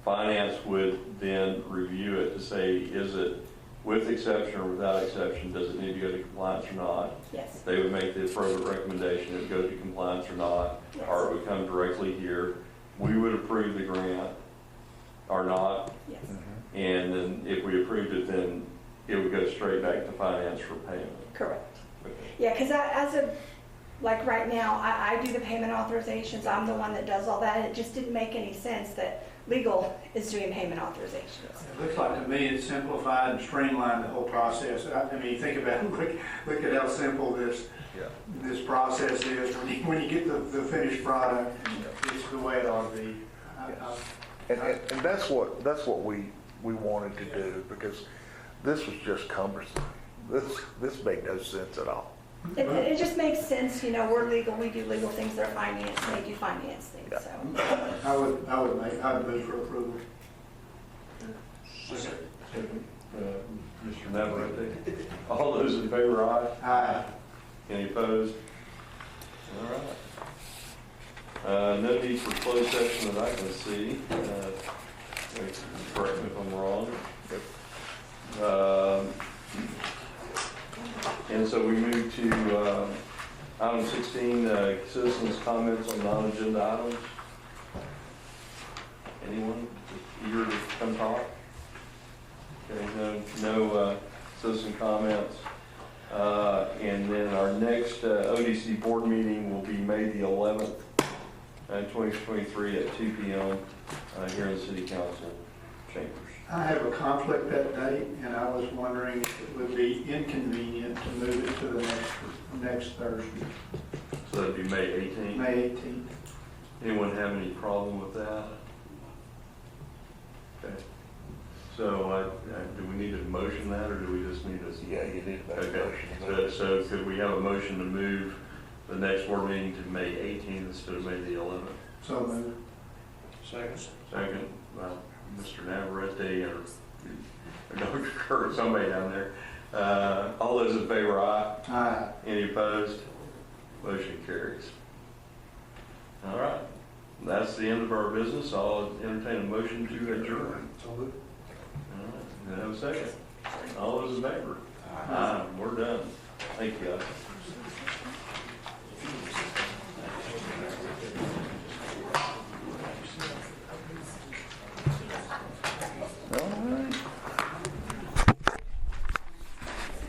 Finance would then review it to say, is it with exception or without exception? Does it need to go to compliance or not? Yes. They would make the appropriate recommendation, it would go to compliance or not, Yes. or it would come directly here. We would approve the grant or not. Yes. And then if we approved it, then it would go straight back to finance for payment. Correct. Okay. Yeah, because as of, like right now, I do the payment authorizations. I'm the one that does all that. It just didn't make any sense that legal is doing payment authorizations. It looks like to me it's simplified and streamlined the whole process. I mean, think about it, look at how simple this process is. When you get the finished product, it's the way it ought to be. And that's what we wanted to do, because this was just cumbersome. This made no sense at all. It just makes sense, you know, we're legal, we do legal things, they're finance, and they do finance things, so. I'd move for approval. Mr. Navarrete, all those in favor, aye? Aye. Any opposed? All right. No need for closed session that I can see. Correct me if I'm wrong. And so we move to item 16, citizens' comments on non-agenda items. Anyone eager to come talk? Okay, no citizen comments. And then our next ODC board meeting will be May the 11th, 2023 at 2 p.m. Here in the City Council chambers. I have a conflict that date, and I was wondering if it would be inconvenient to move it to the next Thursday, So that'd be May 18th. May 18th. Anyone have any problem with that? Okay. So do we need to motion that, or do we just need to? Yeah, you need to make a Okay. motion. So could we have a motion to move the next board meeting to May 18th instead of May the 11th? So moved. Second. Second, Mr. Navarrete or Dr. Kurt, somebody down there. All those in favor, aye. Aye. Any opposed? Motion carries. All right, that's the end of our business. I'll entertain a motion to adjourn. So moved. All right, do I have a second? All those in favor? Aye. We're done. Thank you, guys.